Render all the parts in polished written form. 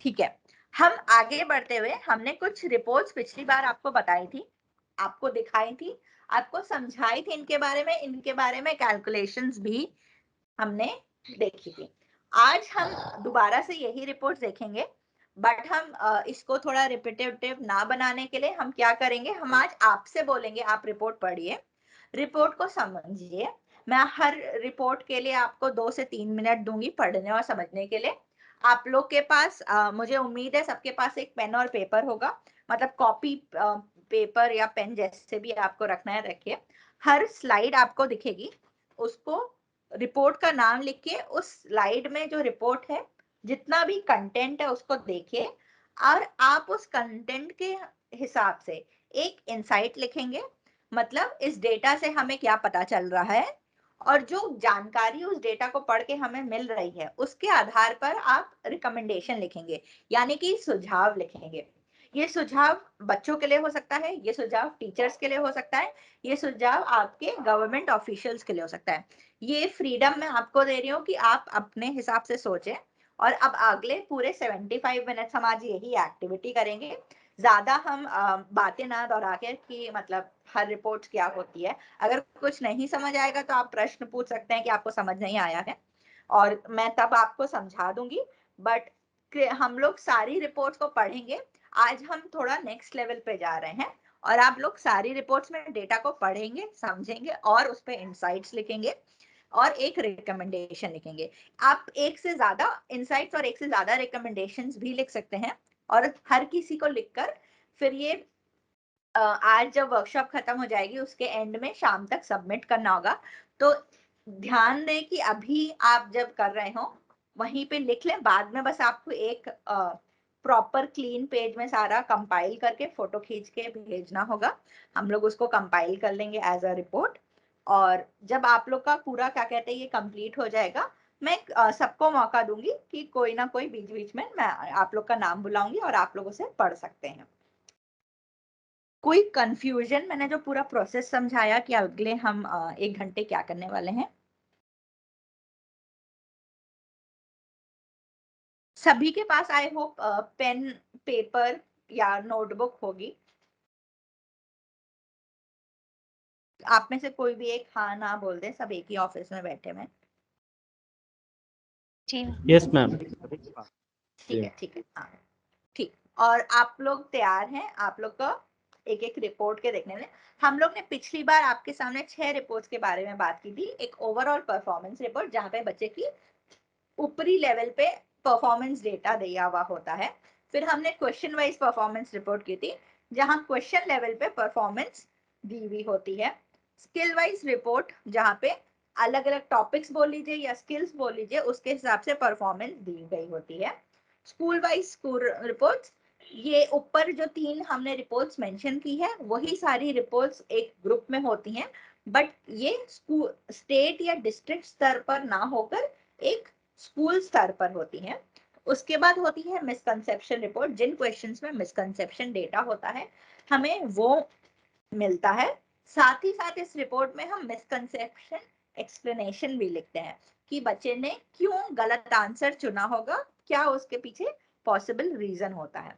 ठीक है, हम आगे बढ़ते हुए हमने कुछ रिपोर्ट्स पिछली बार आपको बताई थी, आपको दिखाई थी, आपको समझाई थी इनके बारे में कैलकुलेशंस भी हमने देखी थी। आज हम दोबारा से यही रिपोर्ट देखेंगे, बट हम इसको थोड़ा रिपीटेटिव ना बनाने के लिए हम क्या करेंगे, हम आज आपसे बोलेंगे आप रिपोर्ट पढ़िए, रिपोर्ट को समझिए। मैं हर रिपोर्ट के लिए आपको 2 से 3 मिनट दूंगी पढ़ने और समझने के लिए। आप लोग के पास मुझे उम्मीद है सबके पास एक पेन और पेपर होगा, मतलब कॉपी पेपर या पेन जैसे भी आपको रखना है रखिए। हर स्लाइड आपको दिखेगी, उसको रिपोर्ट का नाम लिख के उस स्लाइड में जो रिपोर्ट है जितना भी कंटेंट है उसको देखिए, और आप उस कंटेंट के हिसाब से एक इंसाइट लिखेंगे, मतलब इस डेटा से हमें क्या पता चल रहा है, और जो जानकारी उस डेटा को पढ़ के हमें मिल रही है उसके आधार पर आप रिकमेंडेशन लिखेंगे, यानी कि सुझाव लिखेंगे। ये सुझाव बच्चों के लिए हो सकता है, ये सुझाव टीचर्स के लिए हो सकता है, ये सुझाव आपके गवर्नमेंट ऑफिशियल्स के लिए हो सकता है। ये फ्रीडम मैं आपको दे रही हूँ कि आप अपने हिसाब से सोचें। और अब अगले पूरे 75 मिनट्स हम आज यही एक्टिविटी करेंगे। ज्यादा हम बातें ना दोहरा के कि मतलब हर रिपोर्ट क्या होती है, अगर कुछ नहीं समझ आएगा तो आप प्रश्न पूछ सकते हैं कि आपको समझ नहीं आया है, और मैं तब आपको समझा दूंगी। बट हम लोग सारी रिपोर्ट्स को पढ़ेंगे। आज हम थोड़ा नेक्स्ट लेवल पे जा रहे हैं, और आप लोग सारी रिपोर्ट्स में डेटा को पढ़ेंगे, समझेंगे और उस पर इंसाइट्स लिखेंगे और एक रिकमेंडेशन लिखेंगे। आप एक से ज्यादा इंसाइट्स और एक से ज्यादा रिकमेंडेशंस भी लिख सकते हैं, और हर किसी को लिखकर फिर ये आज जब वर्कशॉप खत्म हो जाएगी उसके एंड में शाम तक सबमिट करना होगा। तो ध्यान दें कि अभी आप जब कर रहे हो वहीं पे लिख लें, बाद में बस आपको एक प्रॉपर क्लीन पेज में सारा कंपाइल करके फोटो खींच के भेजना होगा। हम लोग उसको कंपाइल कर लेंगे एज अ रिपोर्ट, और जब आप लोग का पूरा क्या कहते हैं ये कंप्लीट हो जाएगा, मैं सबको मौका दूंगी कि कोई ना कोई बीच बीच में मैं आप लोग का नाम बुलाऊंगी और आप लोग उसे पढ़ सकते हैं। कोई कंफ्यूजन? मैंने जो पूरा प्रोसेस समझाया कि अगले हम 1 घंटे क्या करने वाले हैं। सभी के पास आई होप पेन पेपर या नोटबुक होगी। आप में से कोई भी एक हाँ ना बोल दे, सब एक ही ऑफिस में बैठे हैं। Yes ma'am. ठीक है ठीक है, हाँ ठीक। और आप लोग तैयार हैं? आप लोग का एक एक रिपोर्ट के देखने में, हम लोग ने पिछली बार आपके सामने 6 रिपोर्ट्स के बारे में बात की थी। एक ओवरऑल परफॉर्मेंस रिपोर्ट जहाँ पे बच्चे की ऊपरी लेवल पे परफॉर्मेंस डेटा दिया हुआ होता है। फिर हमने क्वेश्चन वाइज परफॉर्मेंस रिपोर्ट की थी जहां क्वेश्चन लेवल पे परफॉर्मेंस दी हुई होती है। स्किल वाइज रिपोर्ट जहां पे अलग अलग टॉपिक्स बोल लीजिए या स्किल्स बोल लीजिए उसके हिसाब से परफॉर्मेंस दी गई होती है। स्कूल वाइज स्कूल रिपोर्ट्स, ये ऊपर जो 3 हमने रिपोर्ट्स मेंशन की है वही सारी रिपोर्ट्स एक ग्रुप में होती हैं, बट ये स्कूल स्टेट या डिस्ट्रिक्ट स्तर पर ना होकर एक स्कूल स्तर पर होती हैं। उसके बाद होती है मिसकंसेप्शन रिपोर्ट, जिन क्वेश्चंस में मिसकंसेप्शन डेटा होता है हमें वो मिलता है। साथ ही साथ इस रिपोर्ट में हम मिसकंसेप्शन एक्सप्लेनेशन भी लिखते हैं कि बच्चे ने क्यों गलत आंसर चुना होगा, क्या उसके पीछे पॉसिबल रीजन होता है।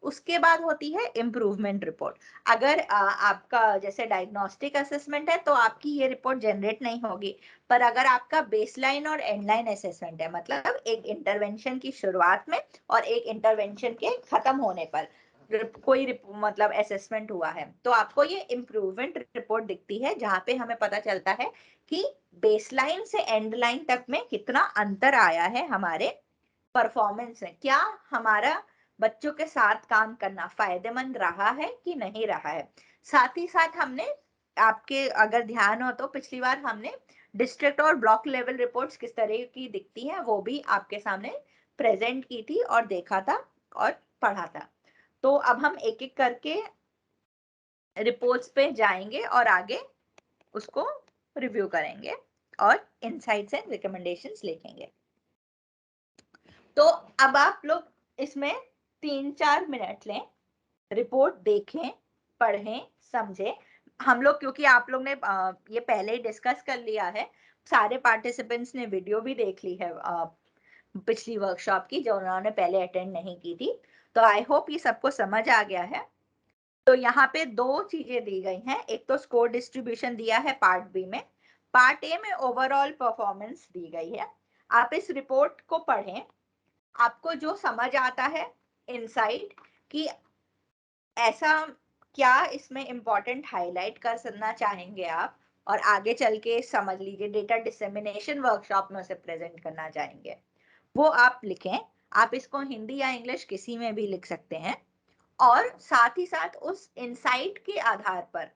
उसके बाद होती है इम्प्रूवमेंट रिपोर्ट। अगर आपका जैसे डायग्नोस्टिक असेसमेंट है तो आपकी ये रिपोर्ट जनरेट नहीं होगी, पर अगर आपका बेसलाइन और एंडलाइन असेसमेंट है, मतलब एक इंटरवेंशन की शुरुआत में और एक इंटरवेंशन के खत्म होने पर कोई मतलब असेसमेंट हुआ है, तो आपको ये इम्प्रूवमेंट रिपोर्ट दिखती है जहां पे हमें पता चलता है कि बेसलाइन से एंड लाइन तक में कितना अंतर आया है हमारे परफॉर्मेंस में, क्या हमारा बच्चों के साथ काम करना फायदेमंद रहा है कि नहीं रहा है। साथ ही साथ हमने आपके अगर ध्यान हो तो पिछली बार हमने डिस्ट्रिक्ट और ब्लॉक लेवल रिपोर्ट्स किस तरह की दिखती हैं वो भी आपके सामने प्रेजेंट की थी और देखा था और पढ़ा था। तो अब हम एक एक करके रिपोर्ट्स पे जाएंगे और आगे उसको रिव्यू करेंगे और इनसाइट्स एंड रिकमेंडेशंस लिखेंगे। तो अब आप लोग इसमें 3-4 मिनट लें, रिपोर्ट देखें, पढ़ें, समझें। हम लोग क्योंकि आप लोग ने ये पहले ही डिस्कस कर लिया है, सारे पार्टिसिपेंट्स ने वीडियो भी देख ली है पिछली वर्कशॉप की, जो उन्होंने पहले अटेंड नहीं की थी। तो आई होप ये सबको समझ आ गया है। तो यहाँ पे दो चीजें दी गई हैं, एक तो स्कोर डिस्ट्रीब्यूशन दिया है पार्ट बी में, पार्ट ए में ओवरऑल परफॉर्मेंस दी गई है। आप इस रिपोर्ट को पढ़ें, आपको जो समझ आता है इनसाइट कि ऐसा क्या इसमें इंपॉर्टेंट हाईलाइट करना चाहेंगे आप, और आगे चल के समझ लीजिए डेटा डिसेमिनेशन वर्कशॉप में उसे प्रेजेंट करना चाहेंगे, वो आप लिखें। आप इसको हिंदी या इंग्लिश किसी में भी लिख सकते हैं, और साथ ही साथ उस इंसाइट के आधार पर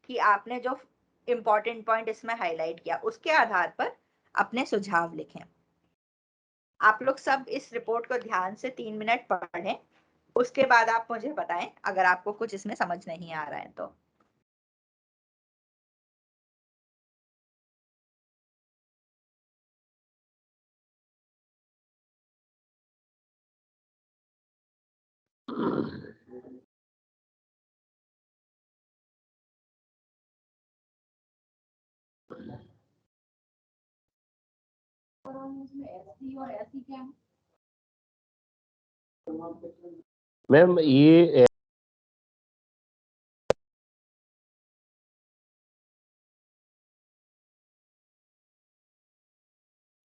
कि आपने जो इंपॉर्टेंट पॉइंट इसमें हाईलाइट किया उसके आधार पर अपने सुझाव लिखें। आप लोग सब इस रिपोर्ट को ध्यान से 3 मिनट पढ़ें, उसके बाद आप मुझे बताएं अगर आपको कुछ इसमें समझ नहीं आ रहा है तो। मैम ये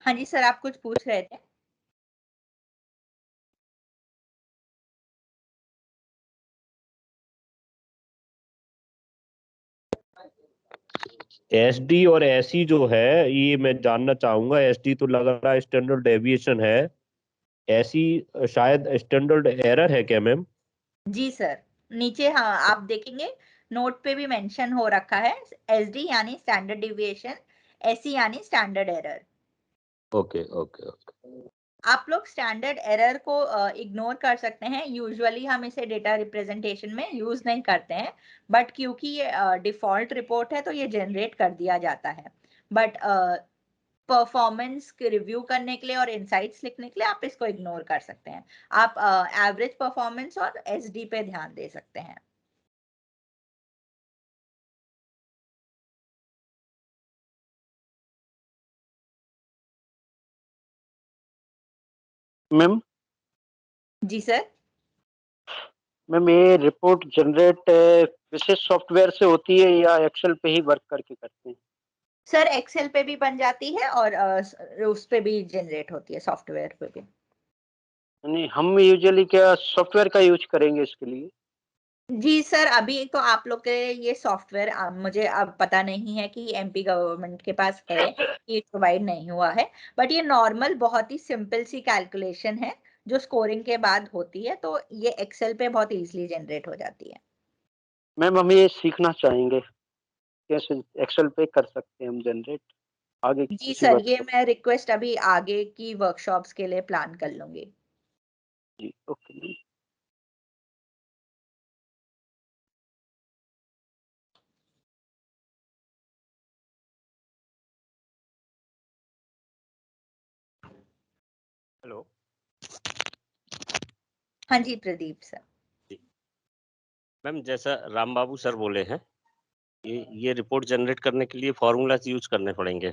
हाँ जी सर, आप कुछ पूछ रहे थे। एसडी और एसई जो है, ये मैं जानना चाहूंगा। एसडी तो लग रहा है स्टैंडर्ड डेविएशन है, एसई शायद स्टैंडर्ड एरर है क्या मैम? जी सर, नीचे हाँ आप देखेंगे नोट पे भी मेंशन हो रखा है, एसडी यानी स्टैंडर्ड डिविएशन, एसई यानी standard error. Okay okay okay. आप लोग स्टैंडर्ड एरर को इग्नोर कर सकते हैं, यूजुअली हम इसे डेटा रिप्रेजेंटेशन में यूज नहीं करते हैं, बट क्योंकि ये डिफॉल्ट रिपोर्ट है तो ये जनरेट कर दिया जाता है। बट परफॉर्मेंस के रिव्यू करने के लिए और इनसाइट्स लिखने के लिए आप इसको इग्नोर कर सकते हैं। आप एवरेज परफॉर्मेंस और एसडी पे ध्यान दे सकते हैं। मैम जी सर। मैम ये रिपोर्ट जनरेट विशेष सॉफ्टवेयर से होती है या एक्सेल पे ही वर्क करके करते हैं? सर एक्सेल पे भी बन जाती है और उस पे भी जनरेट होती है, सॉफ्टवेयर पे भी। यानी हम यूजुअली क्या सॉफ्टवेयर का यूज करेंगे इसके लिए? जी सर, अभी तो आप लोग के ये सॉफ्टवेयर मुझे अब पता नहीं है कि एमपी गवर्नमेंट के पास है, ये प्रोवाइड नहीं हुआ है। बट ये नॉर्मल बहुत ही सिंपल सी कैलकुलेशन है जो स्कोरिंग के बाद होती है, तो ये एक्सेल पे बहुत इजीली जनरेट हो जाती है। मैम हम ये सीखना चाहेंगे कैसे एक्सेल पे कर सकते हैं हम जनरेट आगे जी किसी सर, ये वर्कशॉप। मैं रिक्वेस्ट अभी आगे की वर्कशॉप्स के लिए प्लान कर लूंगी। जी ओके मैम। हेलो हाँ जी प्रदीप सर। जी मैम, जैसा राम बाबू सर बोले हैं, ये रिपोर्ट जनरेट करने के लिए फॉर्मूलाज यूज करने पड़ेंगे,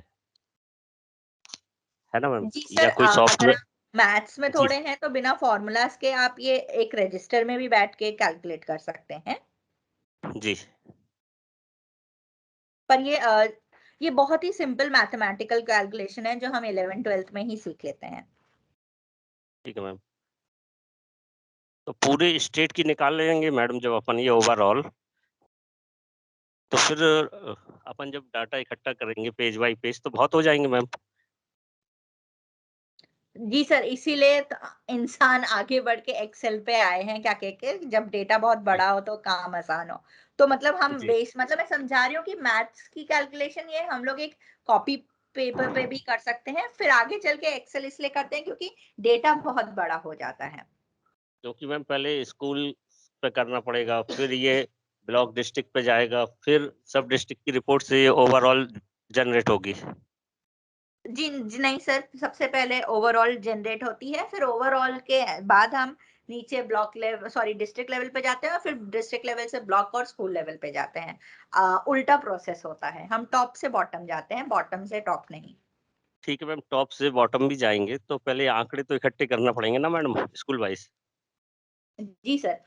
है ना मैम? जी या सर, कोई अगर सॉफ्टवेयर? आप मैथ्स में जी थोड़े हैं तो बिना फॉर्मूलाज के आप ये एक रजिस्टर में भी बैठ के कैलकुलेट कर सकते हैं। जी पर ये बहुत ही सिंपल मैथमेटिकल कैलकुलेशन है जो हम 11th-12th में ही सीख लेते हैं। ठीक है मैम। तो पूरे स्टेट की निकाल लेंगे मैडम जब अपन ये ओवरऑल, तो फिर अपन जब डाटा इकट्ठा करेंगे पेज बाय पेज तो बहुत हो जाएंगे मैम। जी सर, इसीलिए इंसान आगे बढ़ के एक्सेल पे आए हैं, क्या कह के, जब डेटा बहुत बड़ा हो तो काम आसान हो। तो मतलब हम जी बेस, मतलब मैं समझा रही हूँ कि मैथ्स की कैलकुलेशन ये हम लोग एक कॉपी पेपर पे भी कर सकते हैं, फिर आगे चल के एक्सेल इसलिए करते हैं क्योंकि डेटा बहुत बड़ा हो जाता है। क्योंकि मैम पहले स्कूल पे करना पड़ेगा, फिर ये ब्लॉक डिस्ट्रिक्ट पे जाएगा, फिर सब डिस्ट्रिक्ट की रिपोर्ट से ये ओवरऑल जनरेट होगी। जी जी नहीं सर, सबसे पहले ओवरऑल जनरेट होती है, फिर ओवरऑल के बाद हम नीचे block level, sorry district level पे जाते हैं, और फिर डिस्ट्रिक्ट लेवल से ब्लॉक और स्कूल लेवल पे जाते हैं। उल्टा प्रोसेस होता है, हम टॉप से बॉटम जाते हैं, बॉटम से टॉप नहीं। ठीक है मैम, टॉप से बॉटम भी जाएंगे तो पहले आंकड़े तो इकट्ठे करना पड़ेंगे ना मैडम, स्कूल वाइज। जी सर।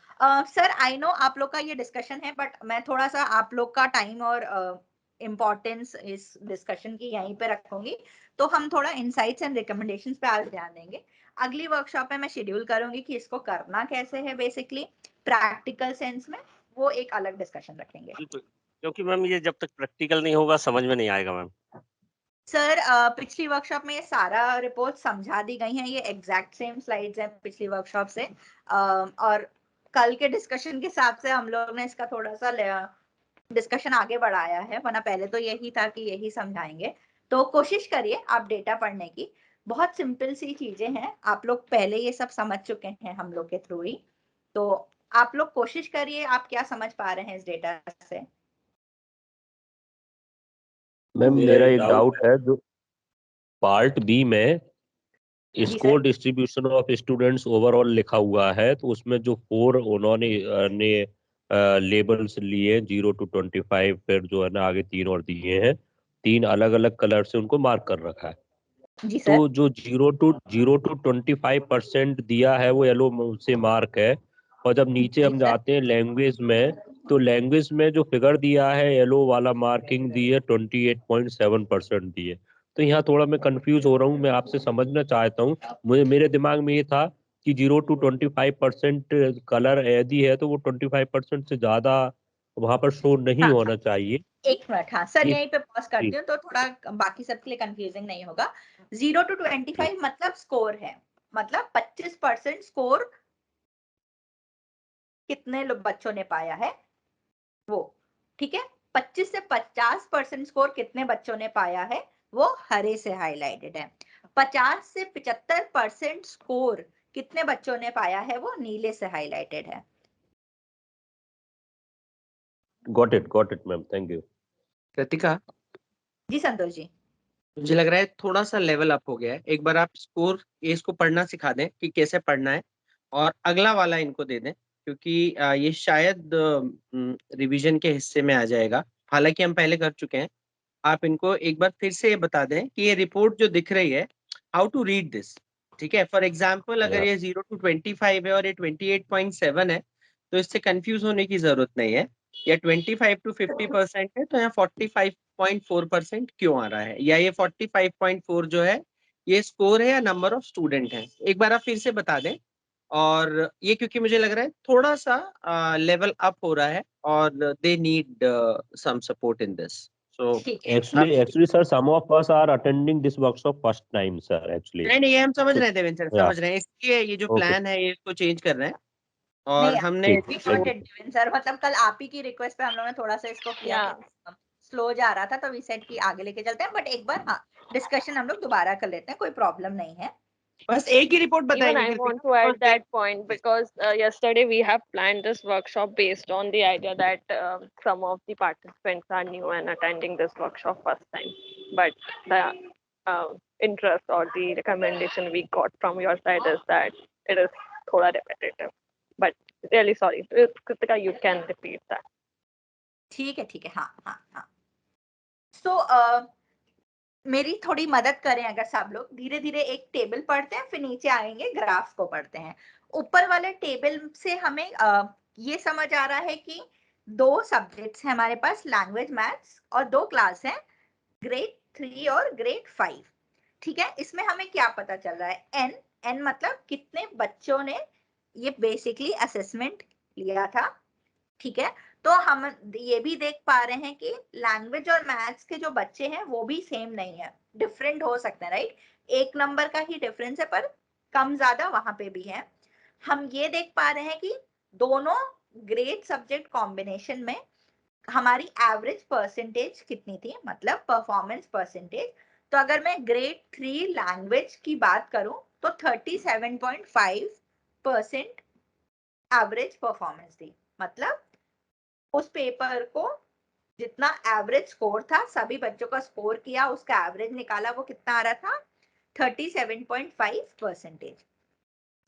सर आई नो आप लोग का ये डिस्कशन है, बट मैं थोड़ा सा आप लोग का टाइम और इम्पोर्टेंस इस डिस्कशन की यहीं पे रखूंगी। तो हम थोड़ा इनसाइट्स एंड रिकमेंडेशंस पे आज ध्यान देंगे। अगली वर्कशॉप में मैं शेड्यूल करूंगी कि इसको करना कैसे है, बेसिकली प्रैक्टिकल सेंस में, वो एक अलग डिस्कशन रखेंगे। बिल्कुल, क्योंकि मैम ये जब तक प्रैक्टिकल नहीं होगा समझ में नहीं आएगा मैम। सर पिछली वर्कशॉप में ये सारा रिपोर्ट समझा दी गई है, ये एग्जैक्ट सेम स्लाइड्स हैं पिछली वर्कशॉप से। और कल के डिस्कशन के हिसाब से हम लोग ने इसका थोड़ा सा डिस्कशन आगे बढ़ाया है, वरना पहले तो यही था कि यही समझाएंगे। तो कोशिश करिए आप डेटा पढ़ने की, बहुत सिंपल सी चीजें हैं, आप लोग पहले ये सब समझ चुके हैं हम लोग के थ्रू ही। तो आप लोग कोशिश करिए, आप क्या समझ पा रहे हैं इस डेटा से। मैम मेरा एक डाउट है, जो पार्ट बी में Z score sir. Distribution of students overall लिखा हुआ है, तो उसमें जो 4 उन्होंने ने लेबल्स लिए 0 to 25, फिर जो है ना आगे 3 और दिए हैं, 3 अलग अलग कलर से उनको मार्क कर रखा है। जी तो सर। जो 0 to 25% दिया है वो येलो से मार्क है, और जब नीचे जी हम सर। जाते हैं लैंग्वेज में, तो लैंग्वेज में जो फिगर दिया है येलो वाला मार्किंग दी है 28.7% दी है। तो यहाँ थोड़ा मैं कंफ्यूज हो रहा हूँ, मैं आपसे समझना चाहता हूँ। मुझे मेरे दिमाग में ये था कि 0 to 25% कलर यदि है तो वो 25% से ज्यादा वहां पर शो नहीं हाँ होना चाहिए। एक मिनट, हाँ सर ये यहीं पे पॉज जी करती हूँ तो थोड़ा बाकी सबके लिए कंफ्यूजिंग नहीं होगा। 0 to 25 मतलब स्कोर है, मतलब 25% स्कोर कितने लोग बच्चों ने पाया है वो, ठीक है। 25 से 50% स्कोर कितने बच्चों ने पाया है वो हरे से हाईलाइटेड है। 50 से 75% स्कोर कितने बच्चों ने पाया है वो नीले से हाईलाइटेड है। Got it ma'am, thank you. Kritika, ji Santosh ji. मुझे लग रहा है थोड़ा सा लेवल अप हो गया है। एक बार आप स्कोर इसको पढ़ना सिखा दें कि कैसे पढ़ना है, और अगला वाला इनको दे दें, क्योंकि ये शायद रिवीजन के हिस्से में आ जाएगा। हालांकि हम पहले कर चुके हैं। आप इनको एक बार फिर से ये बता दें कि ये रिपोर्ट जो दिख रही है, हाउ टू रीड दिस। ठीक है, फॉर एग्जाम्पल अगर ये 0 to 25 है और ये 28.7 है, तो इससे कंफ्यूज होने की जरूरत नहीं है। या 25 to 50% है तो यहाँ 45.4% क्यों आ रहा है, या ये 45.4 जो है ये स्कोर है या नंबर ऑफ स्टूडेंट है, एक बार आप फिर से बता दें। और ये क्योंकि मुझे लग रहा है थोड़ा सा लेवल अप हो रहा है, और they need some support in this. So ठीक है। Actually, sir, some of us are attending this workshop first time, sir. Actually, नहीं नहीं, ये हम समझ so रहे हैं देवेंद्र सर, yeah, समझ रहे हैं। इसलिए ये जो okay, प्लान है ये इसको चेंज कर रहे हैं। नहीं और हमने ठीक, we thank got you. It Devendra sir, मतलब कल आप ही की रिक्वेस्ट पे हम लोगों ने थोड़ा सा इसको किया Yeah. कि स्लो जा रहा था, तो वी सेड कि आगे लेके चलते हैं, बट एक बार हाँ डिस्कशन हम लोग दोबारा कर लेते हैं, कोई प्रॉब्लम नहीं है। बस एक ही रिपोर्ट Even बताएंगे I Kritika, want to add because that point because yesterday we have planned this workshop based on the idea that some of the participants are new and attending this workshop first time. But the interest or the recommendation we got from your side is that it is thoda repetitive. But really sorry, Kritika, you can repeat that. ठीक है, हाँ हाँ हाँ। सो मेरी थोड़ी मदद करें अगर सब लोग, धीरे धीरे एक टेबल पढ़ते हैं, फिर नीचे आएंगे ग्राफ को पढ़ते हैं। ऊपर वाले टेबल से हमें ये समझ आ रहा है कि 2 सब्जेक्ट्स हैं हमारे पास, लैंग्वेज मैथ्स, और 2 क्लास हैं, ग्रेड 3 और ग्रेड 5। ठीक है, इसमें हमें क्या पता चल रहा है, एन मतलब कितने बच्चों ने ये बेसिकली असेसमेंट लिया था। ठीक है, तो हम ये भी देख पा रहे हैं कि लैंग्वेज और मैथ्स के जो बच्चे हैं वो भी सेम नहीं है, डिफरेंट हो सकते हैं, राइट। 1 नंबर का ही डिफरेंस है, पर कम ज्यादा वहां पे भी है। हम ये देख पा रहे हैं कि दोनों ग्रेड सब्जेक्ट कॉम्बिनेशन में हमारी एवरेज परसेंटेज कितनी थी, मतलब परफॉर्मेंस परसेंटेज। तो अगर मैं ग्रेड 3 लैंग्वेज की बात करूं तो 37.5% एवरेज परफॉर्मेंस थी, मतलब उस पेपर को जितना एवरेज स्कोर था, सभी बच्चों का स्कोर किया, उसका एवरेज निकाला, वो कितना आ रहा था 37.5%।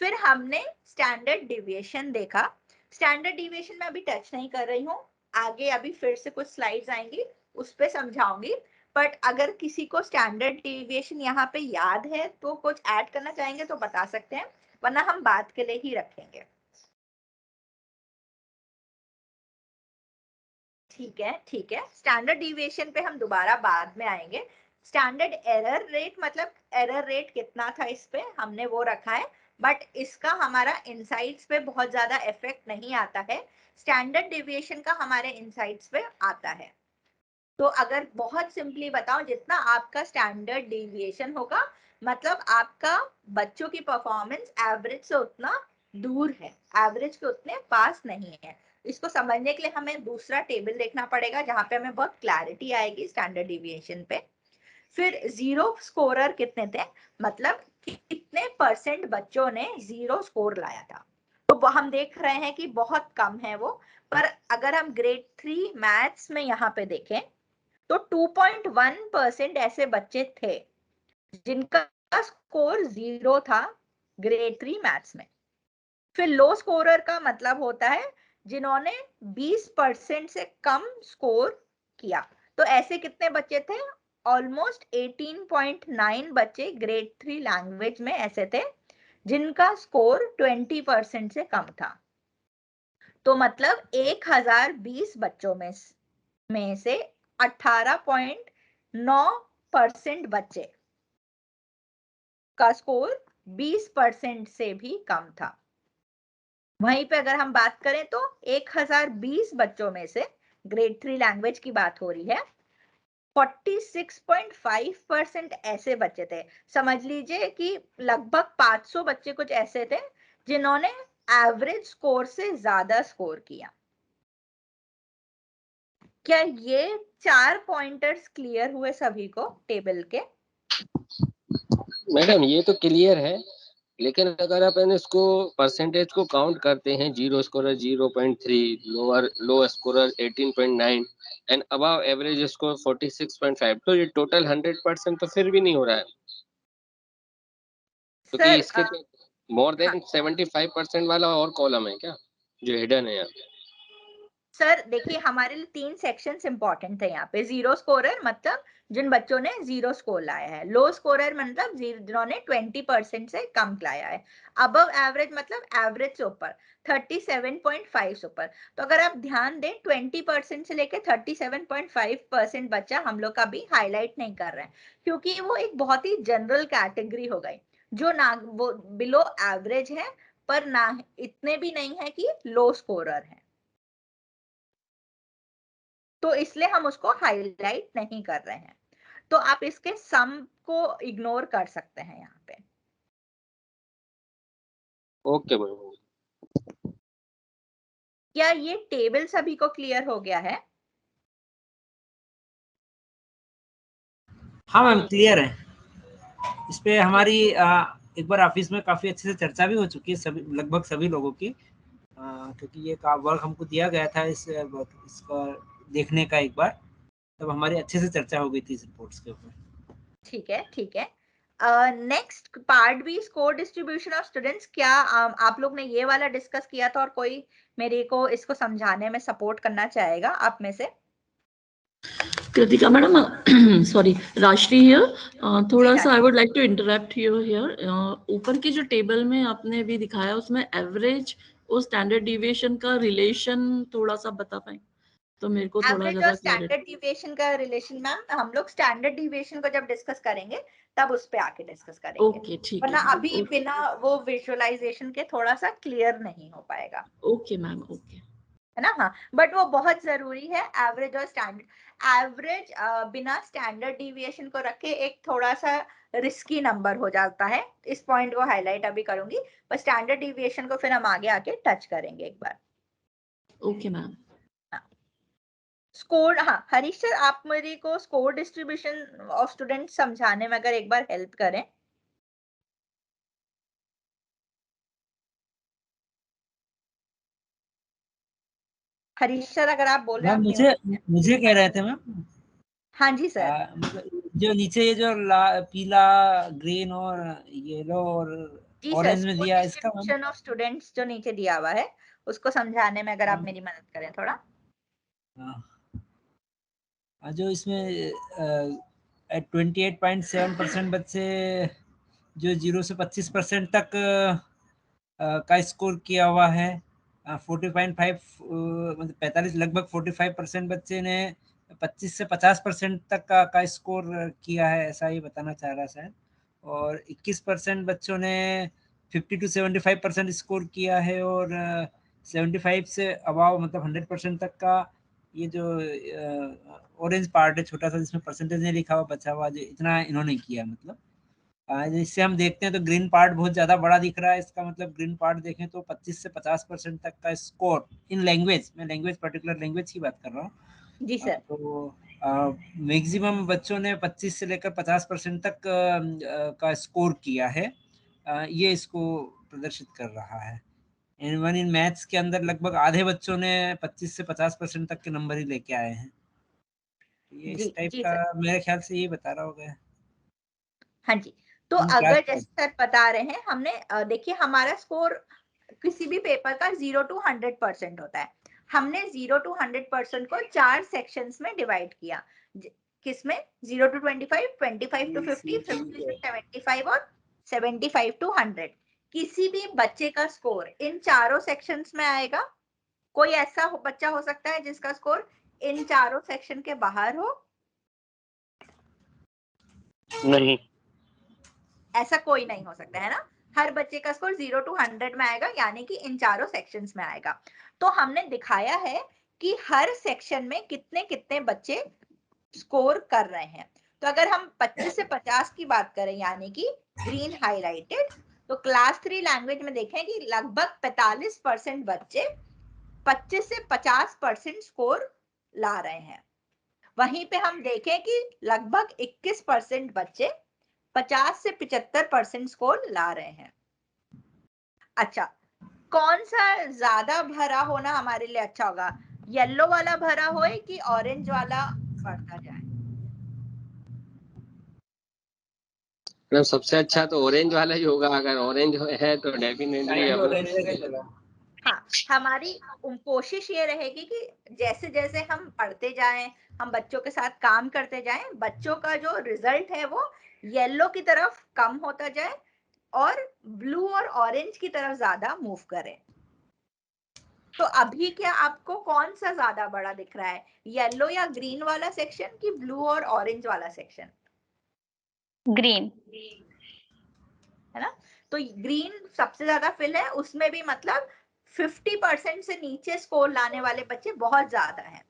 फिर हमने स्टैंडर्ड डिविएशन देखा। स्टैंडर्ड डिविएशन में अभी टच नहीं कर रही हूँ, आगे अभी फिर से कुछ स्लाइड्स आएंगी उस पे समझाऊंगी। बट अगर किसी को स्टैंडर्ड डिविएशन यहाँ पे याद है तो कुछ ऐड करना चाहेंगे तो बता सकते हैं, वरना हम बात के लिए ही रखेंगे। ठीक है, ठीक है। स्टैंडर्ड डिविएशन पे हम दोबारा बाद में आएंगे। स्टैंडर्ड एरर रेट मतलब एरर रेट कितना था इस पे हमने वो रखा है, बट इसका हमारा इनसाइट्स पे बहुत ज्यादा इफेक्ट नहीं आता है। स्टैंडर्ड डिविएशन का हमारे इनसाइट्स पे आता है। तो अगर बहुत सिंपली बताओ, जितना आपका स्टैंडर्ड डिविएशन होगा मतलब आपका बच्चों की परफॉर्मेंस एवरेज से उतना दूर है, एवरेज के उतने पास नहीं है। इसको समझने के लिए हमें दूसरा टेबल देखना पड़ेगा जहां पे हमें बहुत क्लैरिटी आएगी स्टैंडर्ड डिविएशन पे। फिर जीरो स्कोरर कितने थे, मतलब कितने परसेंट बच्चों ने जीरो स्कोर लाया था। तो वो हम देख रहे हैं कि बहुत कम है वो। पर अगर हम ग्रेड 3 मैथ्स में यहाँ पे देखें तो 2.1% ऐसे बच्चे थे जिनका स्कोर 0 था ग्रेड 3 मैथ्स में। फिर लो स्कोरर का मतलब होता है जिन्होंने 20% से कम स्कोर किया। तो ऐसे कितने बच्चे थे, ऑलमोस्ट 18.9 बच्चे ग्रेड 3 लैंग्वेज में ऐसे थे जिनका स्कोर 20% से कम था। तो मतलब 1020 बच्चों में से 18.9% बच्चे का स्कोर 20% से भी कम था। वहीं पे अगर हम बात करें तो 1020 बच्चों में से ग्रेड 3 लैंग्वेज की बात हो रही है, 46.5% ऐसे बच्चे थे। समझ लीजिए कि लगभग 500 बच्चे कुछ ऐसे थे जिन्होंने एवरेज स्कोर से ज्यादा स्कोर किया। क्या ये 4 पॉइंटर्स क्लियर हुए सभी को टेबल के? मैडम ये तो क्लियर है, लेकिन अगर अपन इसको परसेंटेज को काउंट करते हैं, zero scorer 0.3, low scorer 18.9 and above average score 46.5, तो ये टोटल 100% तो फिर भी नहीं हो रहा है, क्योंकि इसके मोर देन 75% वाला और कॉलम है क्या जो हिडन है यहाँ पे? सर देखिए, हमारे लिए 3 सेक्शंस इंपॉर्टेंट थे यहाँ पे। जीरो स्कोरर मतलब जिन बच्चों ने जीरो स्कोर लाया है, लो स्कोरर मतलब जिन्होंने 20% से कम लाया है, अबव एवरेज मतलब एवरेज से ऊपर 37.5 से ऊपर। तो अगर आप ध्यान दें 20% से लेकर 37.5% बच्चा हम लोग का भी हाईलाइट नहीं कर रहे हैं, क्योंकि वो एक बहुत ही जनरल कैटेगरी हो गई जो ना वो बिलो एवरेज है पर ना इतने भी नहीं है कि लो स्कोरर है। तो इसलिए हम उसको हाईलाइट नहीं कर रहे हैं। तो आप इसके सम को इग्नोर कर सकते हैं यहाँ पे। Okay ma'am. क्या ये टेबल सभी को क्लियर हो गया है? हाँ मैम क्लियर है। इस पे हमारी एक बार ऑफिस में काफी अच्छे से चर्चा भी हो चुकी है सभी, लगभग सभी लोगों की, क्योंकि ये वर्क हमको दिया गया था इसका देखने का एक बार, तब हमारी अच्छे से चर्चा हो गई थी इस रिपोर्ट्स के ऊपर। ठीक है, ठीक है। नेक्स्ट पार्ट भी स्कोर डिस्ट्रीब्यूशन ऑफ स्टूडेंट्स। क्या आप लोग ने ये वाला डिस्कस किया था और कोई मेरे को इसको समझाने में सपोर्ट करना चाहेगा आप में से? Kritika madam, sorry, Rajshree here. थोड़ा सा I would like to interrupt you here. ऊपर की जो टेबल में आपने भी दिखाया उसमें एवरेज और स्टैंडर्ड डिविएशन का रिलेशन थोड़ा सा बता पाए तो मेरे को थोड़ा एवरेज ज्यादा और स्टैंडर्ड डिविएशन का रिलेशन मैम हम लोग स्टैंडर्ड डिविएशन को जब डिस्कस करेंगे तब उस पे आके डिस्कस करेंगे। ओके ठीक वरना है। अभी बिना वो विजुअलाइजेशन के थोड़ा सा क्लियर नहीं हो पाएगा। ओके मैम, ओके, है ना? हाँ, बट वो बहुत जरूरी है एवरेज और स्टैंडर्ड। एवरेज बिना स्टैंडर्ड डिविएशन को रखे एक थोड़ा सा रिस्की नंबर हो जाता है। इस पॉइंट को हाईलाइट अभी करूंगी, पर स्टैंडर्ड डिविएशन को फिर हम आगे आके टच करेंगे एक बार। Okay ma'am. स्कोर, हाँ हरीश सर, आप मेरे को स्कोर डिस्ट्रीब्यूशन ऑफ स्टूडेंट समझाने में अगर एक बार हेल्प करें। हरीश सर अगर आप बोल रहे हैं मैम मुझे कह रहे थे मैम। हाँ जी सर। जो नीचे ये जो पीला, ग्रीन और येलो और जी सर, ऑरेंज में स्कोर दिया इसका मैम। डिस्ट्रीब्यूशन ऑफ स्टूडेंट्स जो नीचे दिया हुआ है उसको समझाने में अगर आप मेरी मदद करें थोड़ा। हाँ। जो इसमें 28.7% बच्चे जो 0 से 25% तक का स्कोर किया हुआ है। 40.5 मतलब 45 लगभग 45% बच्चे ने 25 से 50% तक का स्कोर किया है, ऐसा ही बताना चाह रहा शायद। और 21% बच्चों ने 50 to 75% स्कोर किया है, और 75 से अबाव मतलब 100% तक का ये जो ऑरेंज पार्ट है छोटा सा जिसमें परसेंटेज नहीं लिखा हुआ बचा हुआ, जो इतना इन्होंने किया मतलब। इससे हम देखते हैं तो ग्रीन पार्ट बहुत ज्यादा बड़ा दिख रहा है। इसका मतलब ग्रीन पार्ट देखें तो 25 से 50% तक का स्कोर इन लैंग्वेज, मैं लैंग्वेज पर्टिकुलर लैंग्वेज की बात कर रहा हूँ। जी सर। तो मैक्सिमम बच्चों ने 25 से लेकर 50% तक का स्कोर किया है। ये इसको प्रदर्शित कर रहा है। इवन इन मैथ्स के अंदर लगभग आधे बच्चों ने 25 से 50% तक के नंबर ही लेके आए हैं। ये जी इस टाइप जी का सर। मेरे ख्याल से ये बता रहा होगा। हाँ जी, तो इन अगर क्लास जैसे सर बता रहे हैं, हमने देखिए हमारा स्कोर किसी भी पेपर का 0 to 100% होता है। हमने 0 to 100% को 4 सेक्शंस में डिवाइड किया। किसमें? 0 to 25, 25 to 50, 50 to 75 और 75 to 100। किसी भी बच्चे का स्कोर इन चारों सेक्शंस में आएगा? कोई ऐसा बच्चा हो सकता है जिसका स्कोर इन चारों सेक्शन के बाहर हो? नहीं, ऐसा कोई नहीं हो सकता है ना। हर बच्चे का स्कोर 0 to 100 में आएगा, यानी कि इन चारों सेक्शंस में आएगा। तो हमने दिखाया है कि हर सेक्शन में कितने कितने बच्चे स्कोर कर रहे हैं। तो अगर हम 25 से 50 की बात करें, यानी कि ग्रीन हाईलाइटेड, तो क्लास 3 लैंग्वेज में देखें कि लगभग 45% बच्चे 25 से 50% स्कोर ला रहे हैं। वहीं पे हम देखें कि लगभग 21% बच्चे 50 से 75% स्कोर ला रहे हैं। अच्छा, कौन सा ज्यादा भरा होना हमारे लिए अच्छा होगा? येलो वाला भरा होए कि ऑरेंज वाला बढ़ता जाए? मतलब सबसे अच्छा तो ऑरेंज वाला ही होगा। अगर ऑरेंज है तो डेफिनेटली अब हाँ, हमारी कोशिश ये रहेगी कि जैसे जैसे हम पढ़ते जाएं, हम बच्चों के साथ काम करते जाएं, बच्चों का जो रिजल्ट है वो येलो की तरफ कम होता जाए और ब्लू और ऑरेंज की तरफ ज्यादा मूव करें। तो अभी क्या आपको कौन सा ज्यादा बड़ा दिख रहा है, येलो या ग्रीन वाला सेक्शन कि ब्लू और ऑरेंज वाला सेक्शन? ग्रीन, है ना। तो ग्रीन सबसे ज्यादा फिल है, उसमें भी मतलब 50% से नीचे स्कोर लाने वाले बच्चे बहुत ज्यादा हैं।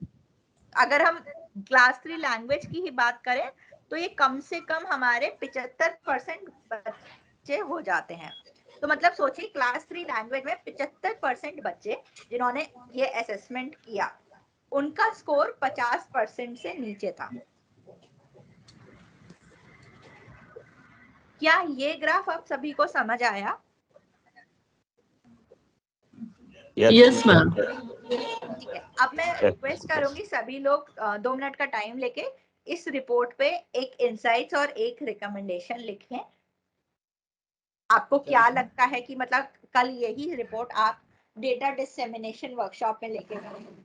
अगर हम क्लास 3 लैंग्वेज की ही बात करें तो ये कम से कम हमारे 75% बच्चे हो जाते हैं। तो मतलब सोचिए, क्लास 3 लैंग्वेज में 75% बच्चे जिन्होंने ये असेसमेंट किया, उनका स्कोर 50% से नीचे था। क्या ये ग्राफ आप सभी को समझ आया? Yes ma'am. ठीक है, अब मैं रिक्वेस्ट करूंगी सभी लोग 2 मिनट का टाइम लेके इस रिपोर्ट पे एक इंसाइट्स और एक रिकमेंडेशन लिखें। आपको क्या लगता है कि मतलब कल यही रिपोर्ट आप डेटा डिसेमिनेशन वर्कशॉप में लेके जाएंगे?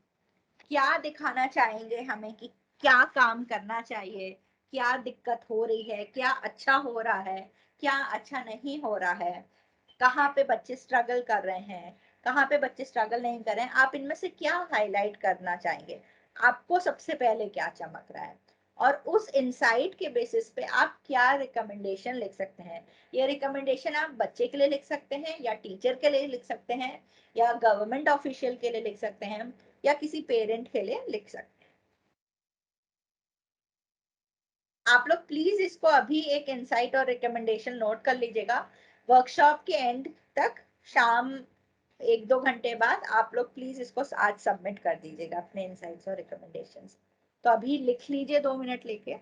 क्या दिखाना चाहेंगे हमें कि क्या काम करना चाहिए, क्या दिक्कत हो रही है, क्या अच्छा हो रहा है, क्या अच्छा नहीं हो रहा है, कहाँ पे बच्चे स्ट्रगल कर रहे हैं, कहाँ पे बच्चे स्ट्रगल नहीं कर रहे हैं? आप इनमें से क्या हाईलाइट करना चाहेंगे? आपको सबसे पहले क्या चमक रहा है, और उस इंसाइट के बेसिस पे आप क्या रिकमेंडेशन लिख सकते हैं? ये रिकमेंडेशन आप बच्चे के लिए लिख सकते हैं, या टीचर के लिए लिख सकते हैं, या गवर्नमेंट ऑफिशियल के लिए लिख सकते हैं, या किसी पेरेंट के लिए लिख सकते हैं। आप लोग प्लीज इसको अभी एक इंसाइट और रिकमेंडेशन नोट कर लीजिएगा। वर्कशॉप के एंड तक, शाम 1-2 घंटे बाद आप लोग प्लीज इसको आज सबमिट कर दीजिएगा, अपने इंसाइट्स और रिकमेंडेशंस। तो अभी लिख लीजिए 2 मिनट लेके।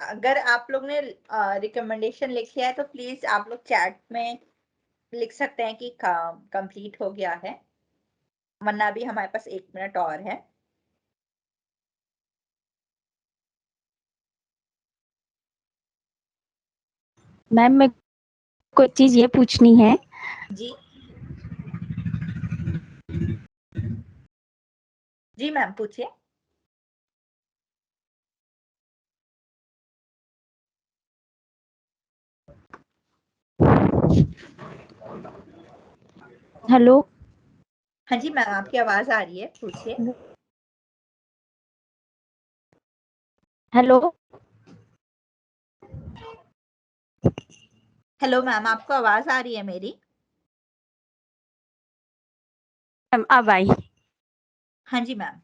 अगर आप लोग ने रिकमेंडेशन लिख लिया है तो प्लीज आप लोग चैट में लिख सकते हैं कि कंप्लीट हो गया है, वरना अभी हमारे पास 1 मिनट और है। मैम मैं कोई चीज ये पूछनी है। जी जी मैम पूछिए। हेलो। हाँ जी मैम आपकी आवाज आ रही है, पूछिए। हेलो। हेलो मैम आपको आवाज आ रही है मेरी? मैम अब आई। हाँ जी मैम।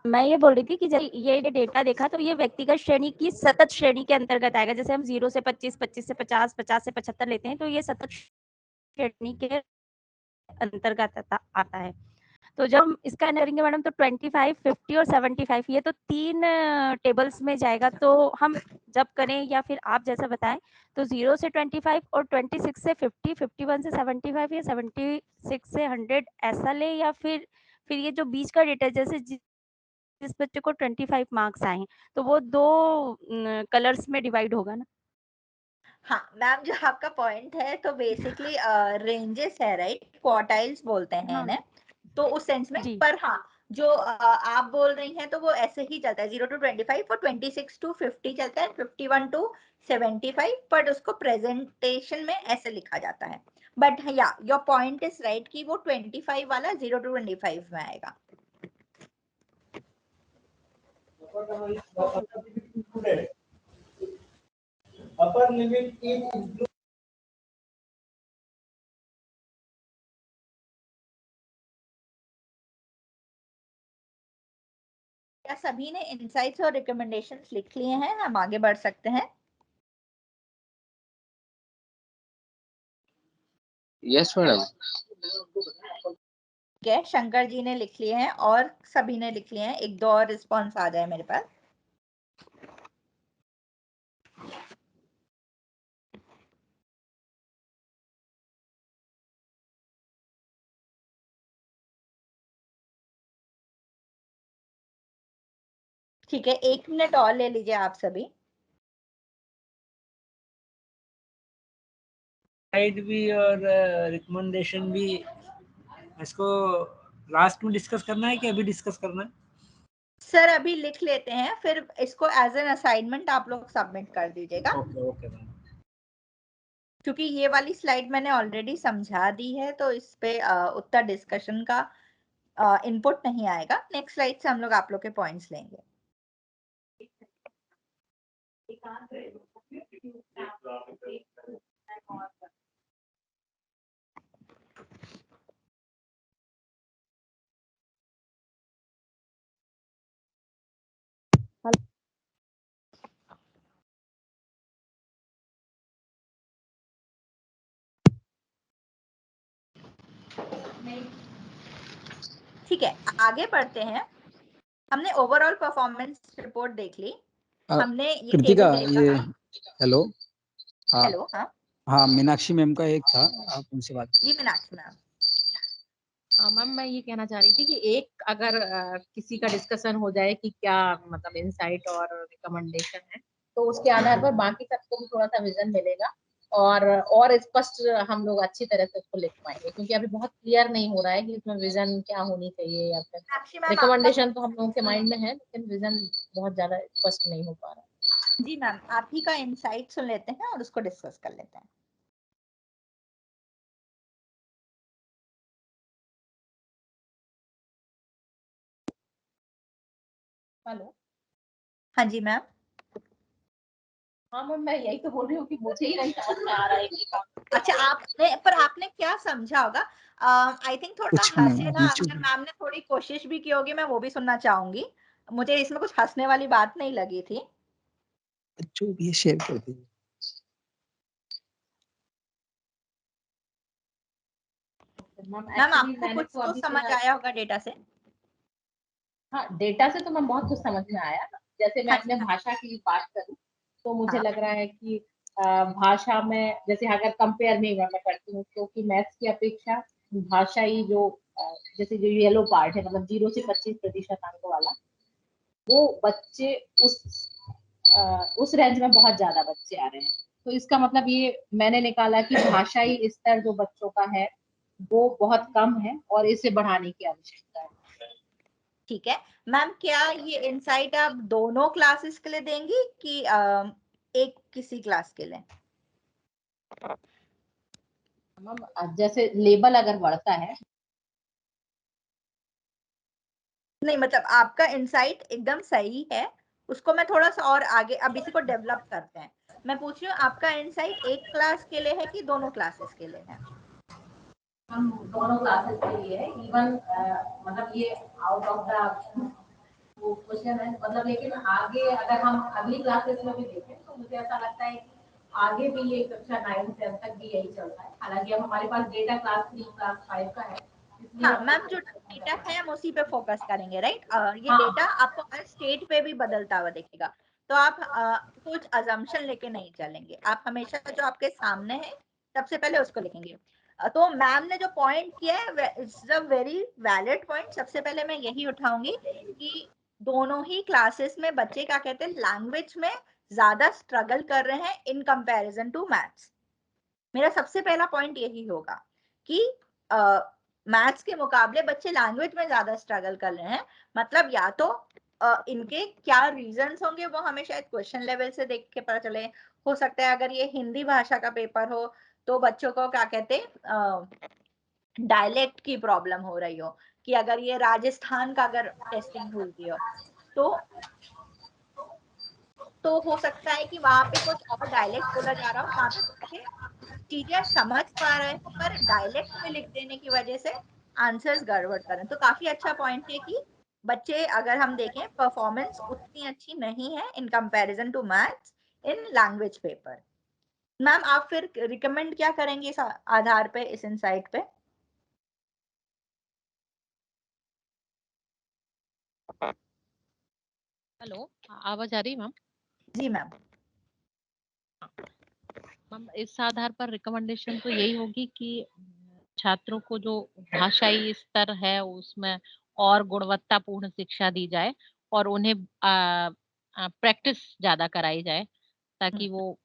मैं ये बोल रही थी कि जब ये डेटा देखा तो ये व्यक्तिगत श्रेणी की सतत श्रेणी के अंतर्गत आएगा। जैसे हम 0 से 25, 25 से 50, 50 से 75 लेते हैं तो ये सतत श्रेणी के अंतर्गत आता है। तो जब हम इसका करेंगे मैडम तो 25, 50 और 75 ये तो 3 टेबल्स में जाएगा। तो हम जब करें या फिर आप जैसा बताएं तो 0 से 25 और 26 से 50, 51 से 75 या 76 से 100 ऐसा ले, या फिर ये जो बीच का डेटा जैसे जिस बच्चे को 25 मार्क्स आए तो वो 2 कलर्स में डिवाइड होगा ना? हाँ मैम जो आपका पॉइंट है तो बेसिकली रेंजेस है राइट, क्वार्टाइल्स बोलते हैं हाँ इन्हें, तो उस सेंस में। जी। पर हाँ जो आप बोल रही हैं तो वो ऐसे ही चलता है, 0 to 25 और 26 to 50 चलता है, 51 to 75, बट उसको प्रेजेंटेशन में ऐसे लिखा जाता है। बट या योर पॉइंट इज राइट कि वो 25 वाला 0 to 25 में आएगा। upper limit is included. क्या सभी ने इनसाइट्स और रिकमेंडेशंस लिख लिए हैं? हम आगे बढ़ सकते हैं। Yes madam. शंकर जी ने लिख लिए हैं और सभी ने लिख लिए हैं, 1-2 और रिस्पॉन्स आ जाए मेरे पास। ठीक है 1 मिनट और ले लीजिए आप सभी। गाइड भी और रिकमेंडेशन भी इसको लास्ट में डिस्कस करना है कि अभी डिस्कस करना है? सर अभी लिख लेते हैं, फिर इसको एज एन असाइनमेंट आप लोग सबमिट कर दीजिएगा। Okay okay ma'am. क्योंकि ये वाली स्लाइड मैंने ऑलरेडी समझा दी है तो इस पे उतना डिस्कशन का इनपुट नहीं आएगा। नेक्स्ट स्लाइड से हम लोग आप लोग के पॉइंट्स लेंगे। ठीक है आगे बढ़ते हैं। हमने ओवरऑल परफॉर्मेंस रिपोर्ट देख ली। हमने ये कृतिका टेबल ये देखा। हेलो। हाँ हेलो हाँ हाँ मीनाक्षी मैम का एक था, आप उनसे बात जी मीनाक्षी मैम। मैम मैं ये कहना चाह रही थी कि एक अगर किसी का डिस्कशन हो जाए कि क्या मतलब इनसाइट और रिकमेंडेशन है तो उसके आधार पर बाकी सबको भी थोड़ा सा विजन मिलेगा और स्पष्ट हम लोग अच्छी तरह से उसको लिख पाएंगे, क्योंकि अभी बहुत क्लियर नहीं हो रहा है कि इसमें विजन क्या होनी चाहिए या फिर मीनाक्षी मैम रिकमेंडेशन तो हम लोगों के माइंड में है लेकिन विजन बहुत ज्यादा स्पष्ट नहीं हो पा रहा है। जी मैम आप ही का इनसाइट सुन लेते हैं और उसको डिस्कस कर लेते हैं। हेलो हाँ जी मैम। हाँ मैम मैं यही तो बोल रही हूँ कि मुझे ही नहीं समझ में आ रहा है कि अच्छा आपने क्या समझा होगा? आई थिंक थोड़ा कुछ हंसे ना, बीच अगर मैम ने थोड़ी कोशिश भी की होगी मैं वो भी सुनना चाहूंगी। मुझे इसमें कुछ हंसने वाली बात नहीं लगी थी। जो भी शेयर कर दीजिए। मैम आपको कुछ तो समझ आया होगा डेटा से। हाँ डेटा से तो मैं बहुत कुछ समझ में आया, जैसे मैं हाँ अपने जी, भाषा की बात करूं तो मुझे हाँ लग रहा है कि भाषा में जैसे अगर कंपेयर में मैं करती हूँ, क्योंकि मैथ्स की अपेक्षा भाषा ही जो जैसे जो येलो पार्ट है, मतलब 0 से 25% अंक वाला, वो बच्चे उस रेंज में बहुत ज्यादा बच्चे आ रहे हैं। तो इसका मतलब ये मैंने निकाला कि भाषाई स्तर जो बच्चों का है वो बहुत कम है और इसे बढ़ाने की आवश्यकता है। ठीक है मैम, क्या ये इनसाइट आप दोनों क्लासेस के लिए देंगी कि एक किसी क्लास के लिए? मैम जैसे लेबल अगर बढ़ता है, नहीं मतलब आपका इनसाइट एकदम सही है, उसको मैं थोड़ा सा और आगे अब इसी को डेवलप करते हैं। मैं पूछ रही हूँ आपका इनसाइट एक क्लास के लिए है कि दोनों क्लासेस के लिए है? हम दोनों क्लासेस के लिए है। इवन मतलब ये आउट ऑफ द वो क्वेश्चन है, मतलब लेकिन आगे अगर हम अगली क्लासेस में भी देखें तो मुझे ऐसा लगता है कि आगे भी ये कक्षा 9 10 तक भी यही चल रहा है। हालांकि अब हमारे पास डेटा क्लास 3 क्लास 5 का है, इसलिए हाँ हम मैम, जो डेटा है हम उसी पे फोकस करेंगे, राइट? ये हाँ। डेटा आपको हर स्टेट पे भी बदलता हुआ दिखेगा, तो आप कुछ अजम्पशन लेके नहीं चलेंगे, आप हमेशा जो आपके सामने है सबसे पहले उसको लिखेंगे। तो मैम ने जो पॉइंट किया है it's a very valid point. सबसे पहले मैं यही उठाऊंगी कि दोनों ही क्लासेस में बच्चे क्या कहते हैं, लैंग्वेज में ज्यादा स्ट्रगल कर रहे हैं इन कंपैरिजन टू मैथ्स। मेरा सबसे पहला पॉइंट यही होगा कि मैथ्स के मुकाबले बच्चे लैंग्वेज में ज्यादा स्ट्रगल कर रहे हैं। मतलब या तो इनके क्या रीजंस होंगे वो हमें शायद क्वेश्चन लेवल से देख के पता चले। हो सकता है अगर ये हिंदी भाषा का पेपर हो तो बच्चों को क्या कहते हैं, डायलेक्ट की प्रॉब्लम हो रही हो, कि अगर ये राजस्थान का अगर टेस्टिंग हुई हो तो हो सकता है कि वहां पे कुछ और डायलेक्ट बोला जा रहा हो, वहां पे बच्चे चीजें समझ पा रहे हो पर डायलेक्ट में लिख देने की वजह से आंसर्स गड़बड़ कर रहे हैं। तो काफी अच्छा पॉइंट है कि बच्चे अगर हम देखें परफॉर्मेंस उतनी अच्छी नहीं है in comparison to maths in language paper. Ma'am आप फिर रिकमेंड क्या करेंगे इस आधार पे, इस इनसाइट पे? हेलो, आवाज आ रही है मैम? जी मैम। मैम इस आधार पर रिकमेंडेशन तो यही होगी कि छात्रों को जो भाषाई स्तर है उसमें और गुणवत्तापूर्ण शिक्षा दी जाए और उन्हें प्रैक्टिस ज्यादा कराई जाए ताकि वो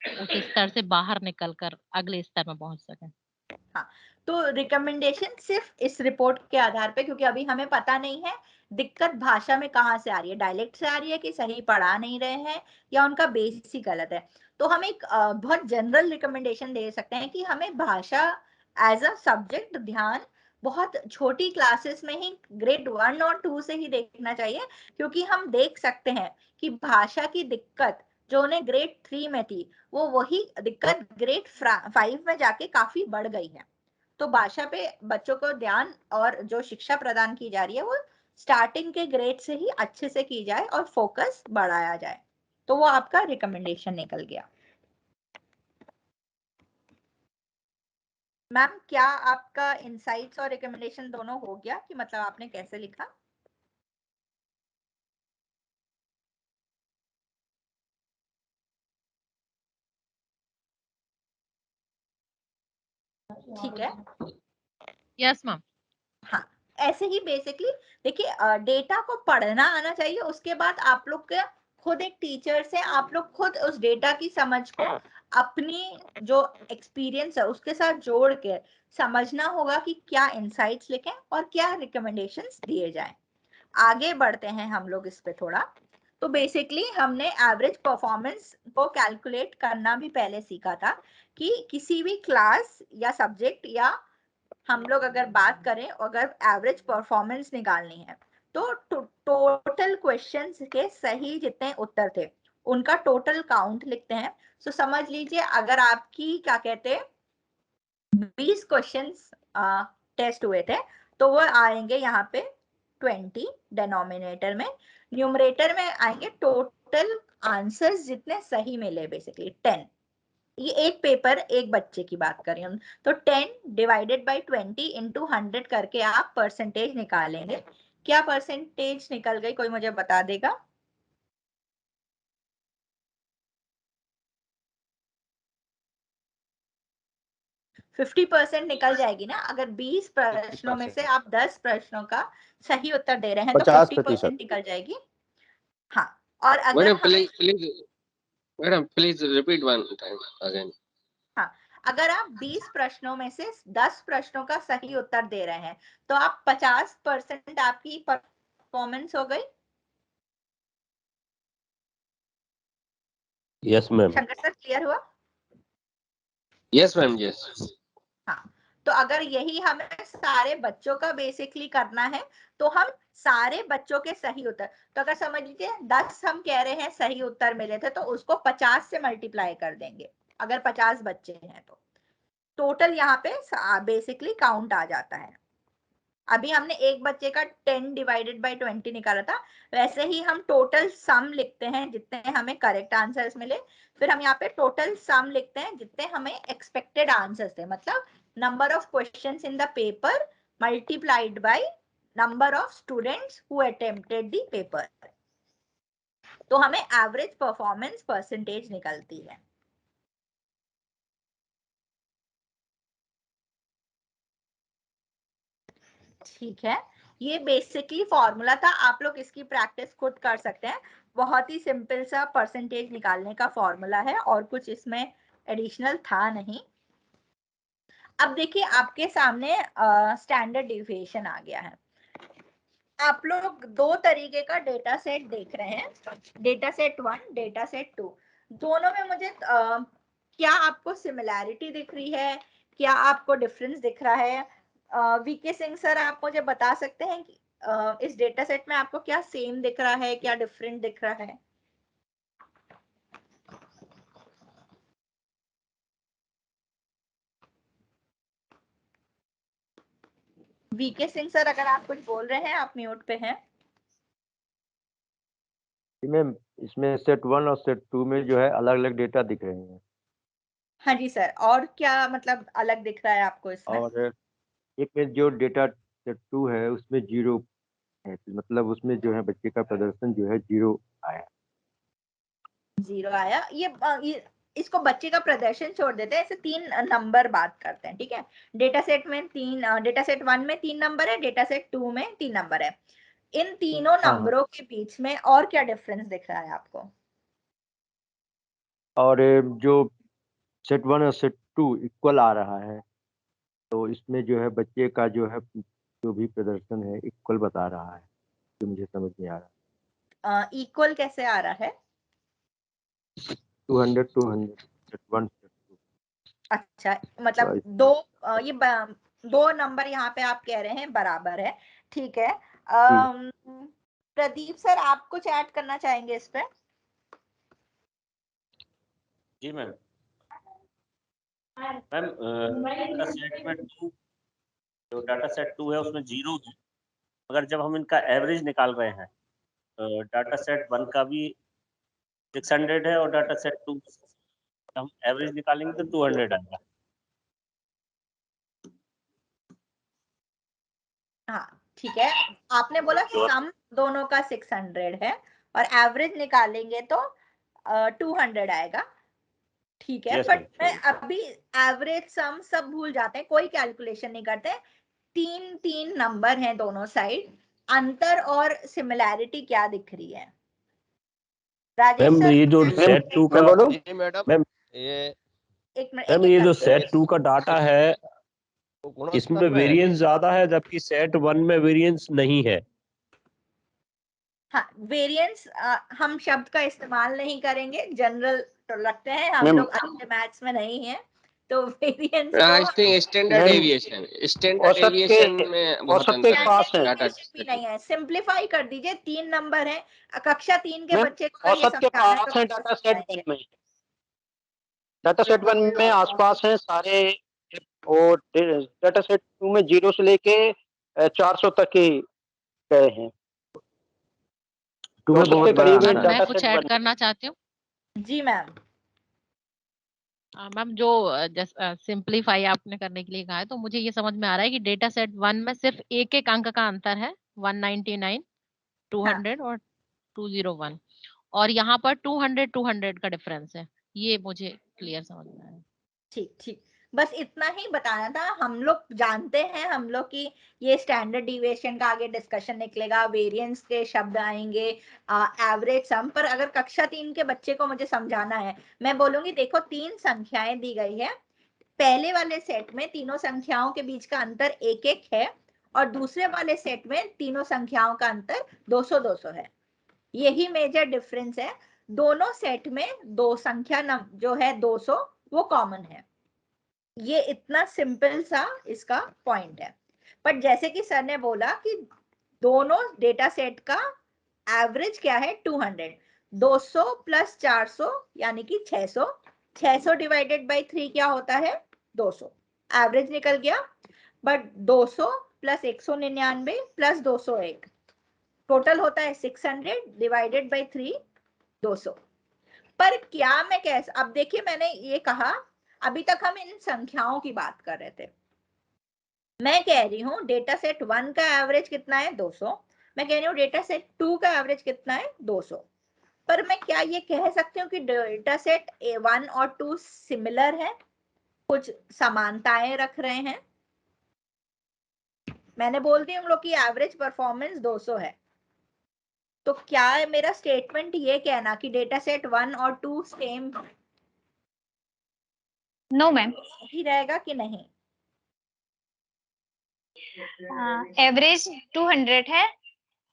उस स्तर से बाहर निकलकर अगले स्तर में पहुंच सके। हाँ, तो रिकमेंडेशन सिर्फ इस रिपोर्ट के आधार पे, क्योंकि अभी हमें पता नहीं है दिक्कत भाषा में कहाँ से आ रही है, डायलेक्ट से आ रही है कि सही पढ़ा नहीं रहे हैं या उनका बेस ही गलत है। तो हम एक बहुत जनरल रिकमेंडेशन दे सकते हैं कि हमें भाषा एज अ सब्जेक्ट ध्यान बहुत छोटी क्लासेस में ही ग्रेड 1 और 2 से ही देखना चाहिए, क्योंकि हम देख सकते हैं कि भाषा की दिक्कत जो उन्हें ग्रेड 3 में थी वो वही दिक्कत ग्रेड 5 में जाके काफी बढ़ गई है। तो भाषा पे बच्चों को ध्यान और जो शिक्षा प्रदान की जा रही है वो स्टार्टिंग के ग्रेड से ही अच्छे से की जाए और फोकस बढ़ाया जाए। तो वो आपका रिकमेंडेशन निकल गया। मैम क्या आपका इनसाइट्स और रिकमेंडेशन दोनों हो गया, कि मतलब आपने कैसे लिखा? ठीक है। Yes ma'am. हाँ, ऐसे ही बेसिकली देखिए, डेटा को पढ़ना आना चाहिए, उसके बाद आप लोग के खुद एक टीचर से आप लोग खुद उस डेटा की समझ को अपनी जो एक्सपीरियंस है उसके साथ जोड़ के समझना होगा कि क्या इनसाइट्स लिखें और क्या रिकमेंडेशंस दिए जाएं। आगे बढ़ते हैं हम लोग इस पे थोड़ा। तो बेसिकली हमने एवरेज परफॉर्मेंस को कैलकुलेट करना भी पहले सीखा था कि किसी भी क्लास या सब्जेक्ट या हम लोग अगर बात करें, अगर एवरेज परफॉर्मेंस निकालनी है तो टोटल क्वेश्चंस के सही जितने उत्तर थे उनका टोटल काउंट लिखते हैं। तो समझ लीजिए अगर आपकी क्या कहते हैं 20 क्वेश्चंस टेस्ट हुए थे तो वो आएंगे यहाँ पे 20 डिनोमिनेटर में, न्यूमरेटर में आएंगे टोटल आंसर्स जितने सही मिले बेसिकली 10। ये एक पेपर एक बच्चे की बात करें हम तो 10 डिवाइडेड बाई 20 इंटू 100 करके आप परसेंटेज निकालेंगे। क्या परसेंटेज निकल गई, कोई मुझे बता देगा? 50% निकल जाएगी ना। अगर 20 प्रश्नों में से आप 10 प्रश्नों का सही उत्तर दे रहे हैं तो 50% निकल जाएगी। हाँ, और अगर madam please repeat one time again. हाँ, अगर आप 20 प्रश्नों में से 10 प्रश्नों का सही उत्तर दे रहे हैं तो आप 50% आपकी परफॉर्मेंस हो गई। Yes ma'am. Shankar sir clear हुआ? Yes ma'am, yes. हाँ, तो अगर यही हमें सारे बच्चों का बेसिकली करना है तो हम सारे बच्चों के सही उत्तर, तो अगर समझ लीजिए 10 हम कह रहे हैं सही उत्तर मिले थे तो उसको 50 से मल्टीप्लाई कर देंगे। अगर 50 बच्चे हैं तो टोटल यहाँ पे बेसिकली काउंट आ जाता है। अभी हमने एक बच्चे का 10 डिवाइडेड बाय 20 निकाला था, वैसे ही हम टोटल सम लिखते हैं जितने हमें करेक्ट आंसर्स मिले, फिर हम यहाँ पे टोटल सम लिखते हैं जितने हमें एक्सपेक्टेड आंसर्स थे, मतलब number of questions in the paper multiplied by number of students who attempted the paper, तो हमें एवरेज परफॉर्मेंस परसेंटेज निकलती है। ठीक है, ये बेसिकली फॉर्मूला था, आप लोग इसकी प्रैक्टिस खुद कर सकते हैं। बहुत ही सिंपल सा परसेंटेज निकालने का फॉर्मूला है और कुछ इसमें एडिशनल था नहीं। अब देखिए आपके सामने स्टैंडर्ड डिविएशन आ गया है। आप लोग दो तरीके का डेटा सेट देख रहे हैं, डेटा सेट 1, डेटा सेट 2। दोनों में मुझे क्या आपको सिमिलैरिटी दिख रही है, क्या आपको डिफरेंस दिख रहा है? वीके सिंह सर, आप मुझे बता सकते हैं कि इस डेटा सेट में आपको क्या सेम दिख रहा है, क्या डिफरेंट दिख रहा है? वीके सिंह सर, अगर आप कुछ बोल रहे हैं, आप म्यूट पे हैं। मैम इसमें सेट 1 और सेट 2 में जो है अलग अलग डेटा दिख रहे हैं। हाँ जी सर, और क्या मतलब अलग दिख रहा है आपको इसमें? और एक में जो डेटा सेट 2 है उसमें 0 है, मतलब उसमें जो है बच्चे का प्रदर्शन जो है 0 आया। 0 आया। ये इसको बच्चे का प्रदर्शन छोड़ देते हैं, ऐसे 3 नंबर बात करते हैं। ठीक है, डेटा सेट में 3, डेटा सेट 1 में 3 नंबर है, डेटा सेट 2 में 3 नंबर है। इन तीनों नंबरों के बीच में और क्या डिफरेंस दिख रहा है आपको? और जो सेट 1 और सेट 2 इक्वल आ रहा है, तो इसमें जो है बच्चे का जो है जो भी प्रदर्शन है इक्वल बता रहा है, जो मुझे समझ नहीं आ रहा। इक्वल कैसे आ रहा है? 200 सेट 1 सेट 2। अच्छा, मतलब दो नंबर यहाँ पे आप कह रहे हैं बराबर है। ठीक है, प्रदीप सर, आप कुछ ऐड करना चाहेंगे इस पे? जी मैम। मैम सेट में 2, जो डाटा सेट 2 है उसमें 0 है, मगर जब हम इनका एवरेज निकाल रहे हैं डाटा सेट 1 का भी 600 है और डाटा सेट 2 हम एवरेज निकालेंगे तो 200 आएगा। हाँ ठीक है, आपने बोला सम दोनों का 600 है और एवरेज निकालेंगे तो 200 आएगा। ठीक है, बट मैं अभी एवरेज सम सब भूल जाते हैं, कोई कैलकुलेशन नहीं करते। 3 नंबर हैं दोनों साइड, अंतर और सिमिलैरिटी क्या दिख रही है? राजेश मैम सर, ये जो सेट 2 का मैम एक मिनट, मैम ये जो सेट 2 का डाटा है इसमें वेरिएंस ज्यादा है, जबकि सेट 1 में वेरिएंस नहीं है। हाँ, वेरिएंस हम शब्द का इस्तेमाल नहीं करेंगे, जनरल तो लगते हैं, हम लोग अच्छे मैथ्स में नहीं है, तो वेरिएंस को स्टैंडर्ड डेविएशन में बहुत अंतर है। डाटा भी नहीं है, सिंपलीफाई कर दीजिए। 3 नंबर है, कक्षा 3 के बच्चे को ये औसत के समझाना पास तो है डाटा सेट 1 में, डाटा सेट 1 में आसपास हैं सारे, और डाटा सेट 2 में 0 से लेके 400 तक ही गए हैं। तुम्हें बहुत करीब है बड़ा डाटा मैं कुछ सेट ऐड 1। करना चाहती हूँ। जी मैम। मैम जो सिंपलीफाई आपने करने के लिए कहा है, तो मुझे ये समझ में आ रहा है कि डेटा सेट 1 में सिर्फ एक अंक का अंतर है, 199, 200 और 201, और यहाँ पर 200 का डिफरेंस है। ये मुझे क्लियर समझ में आया। ठीक ठीक, बस इतना ही बताना था। हम लोग जानते हैं हम लोग की ये स्टैंडर्ड डिविएशन का आगे डिस्कशन निकलेगा, वेरिएंस के शब्द आएंगे, एवरेज सम, पर अगर कक्षा 3 के बच्चे को मुझे समझाना है, मैं बोलूंगी देखो 3 संख्याएं दी गई है, पहले वाले सेट में तीनों संख्याओं के बीच का अंतर 1-1 है और दूसरे वाले सेट में तीनों संख्याओं का अंतर 200-200 है। यही मेजर डिफरेंस है। दोनों सेट में दो संख्या जो है 200 वो कॉमन है। ये इतना सिंपल सा इसका पॉइंट है। पर जैसे कि सर ने बोला कि दोनों डेटा सेट का एवरेज क्या है 200, 200 प्लस 400 यानी कि 600, 600 डिवाइडेड बाई 3 क्या होता है 200, एवरेज निकल गया। बट 200 प्लस 199 प्लस 201 टोटल होता है 600 डिवाइडेड बाई 3 200। पर क्या मैं अब देखिए मैंने ये कहा अभी तक हम इन संख्याओं की बात कर रहे थे। मैं कह रही हूँ डेटा सेट 1 का एवरेज कितना है 200, मैं कह रही हूँ डेटा सेट 2 का एवरेज कितना है 200। पर मैं क्या ये कह सकती हूँ कि डेटा सेट 1 और 2 सिमिलर है, कुछ समानताएं रख रहे हैं? मैंने बोल दी हम लोग की एवरेज परफॉर्मेंस 200 है, तो क्या है मेरा स्टेटमेंट ये कहना कि डेटा सेट 1 और 2 सेम नो मैम, ही रहेगा कि नहीं? एवरेज 200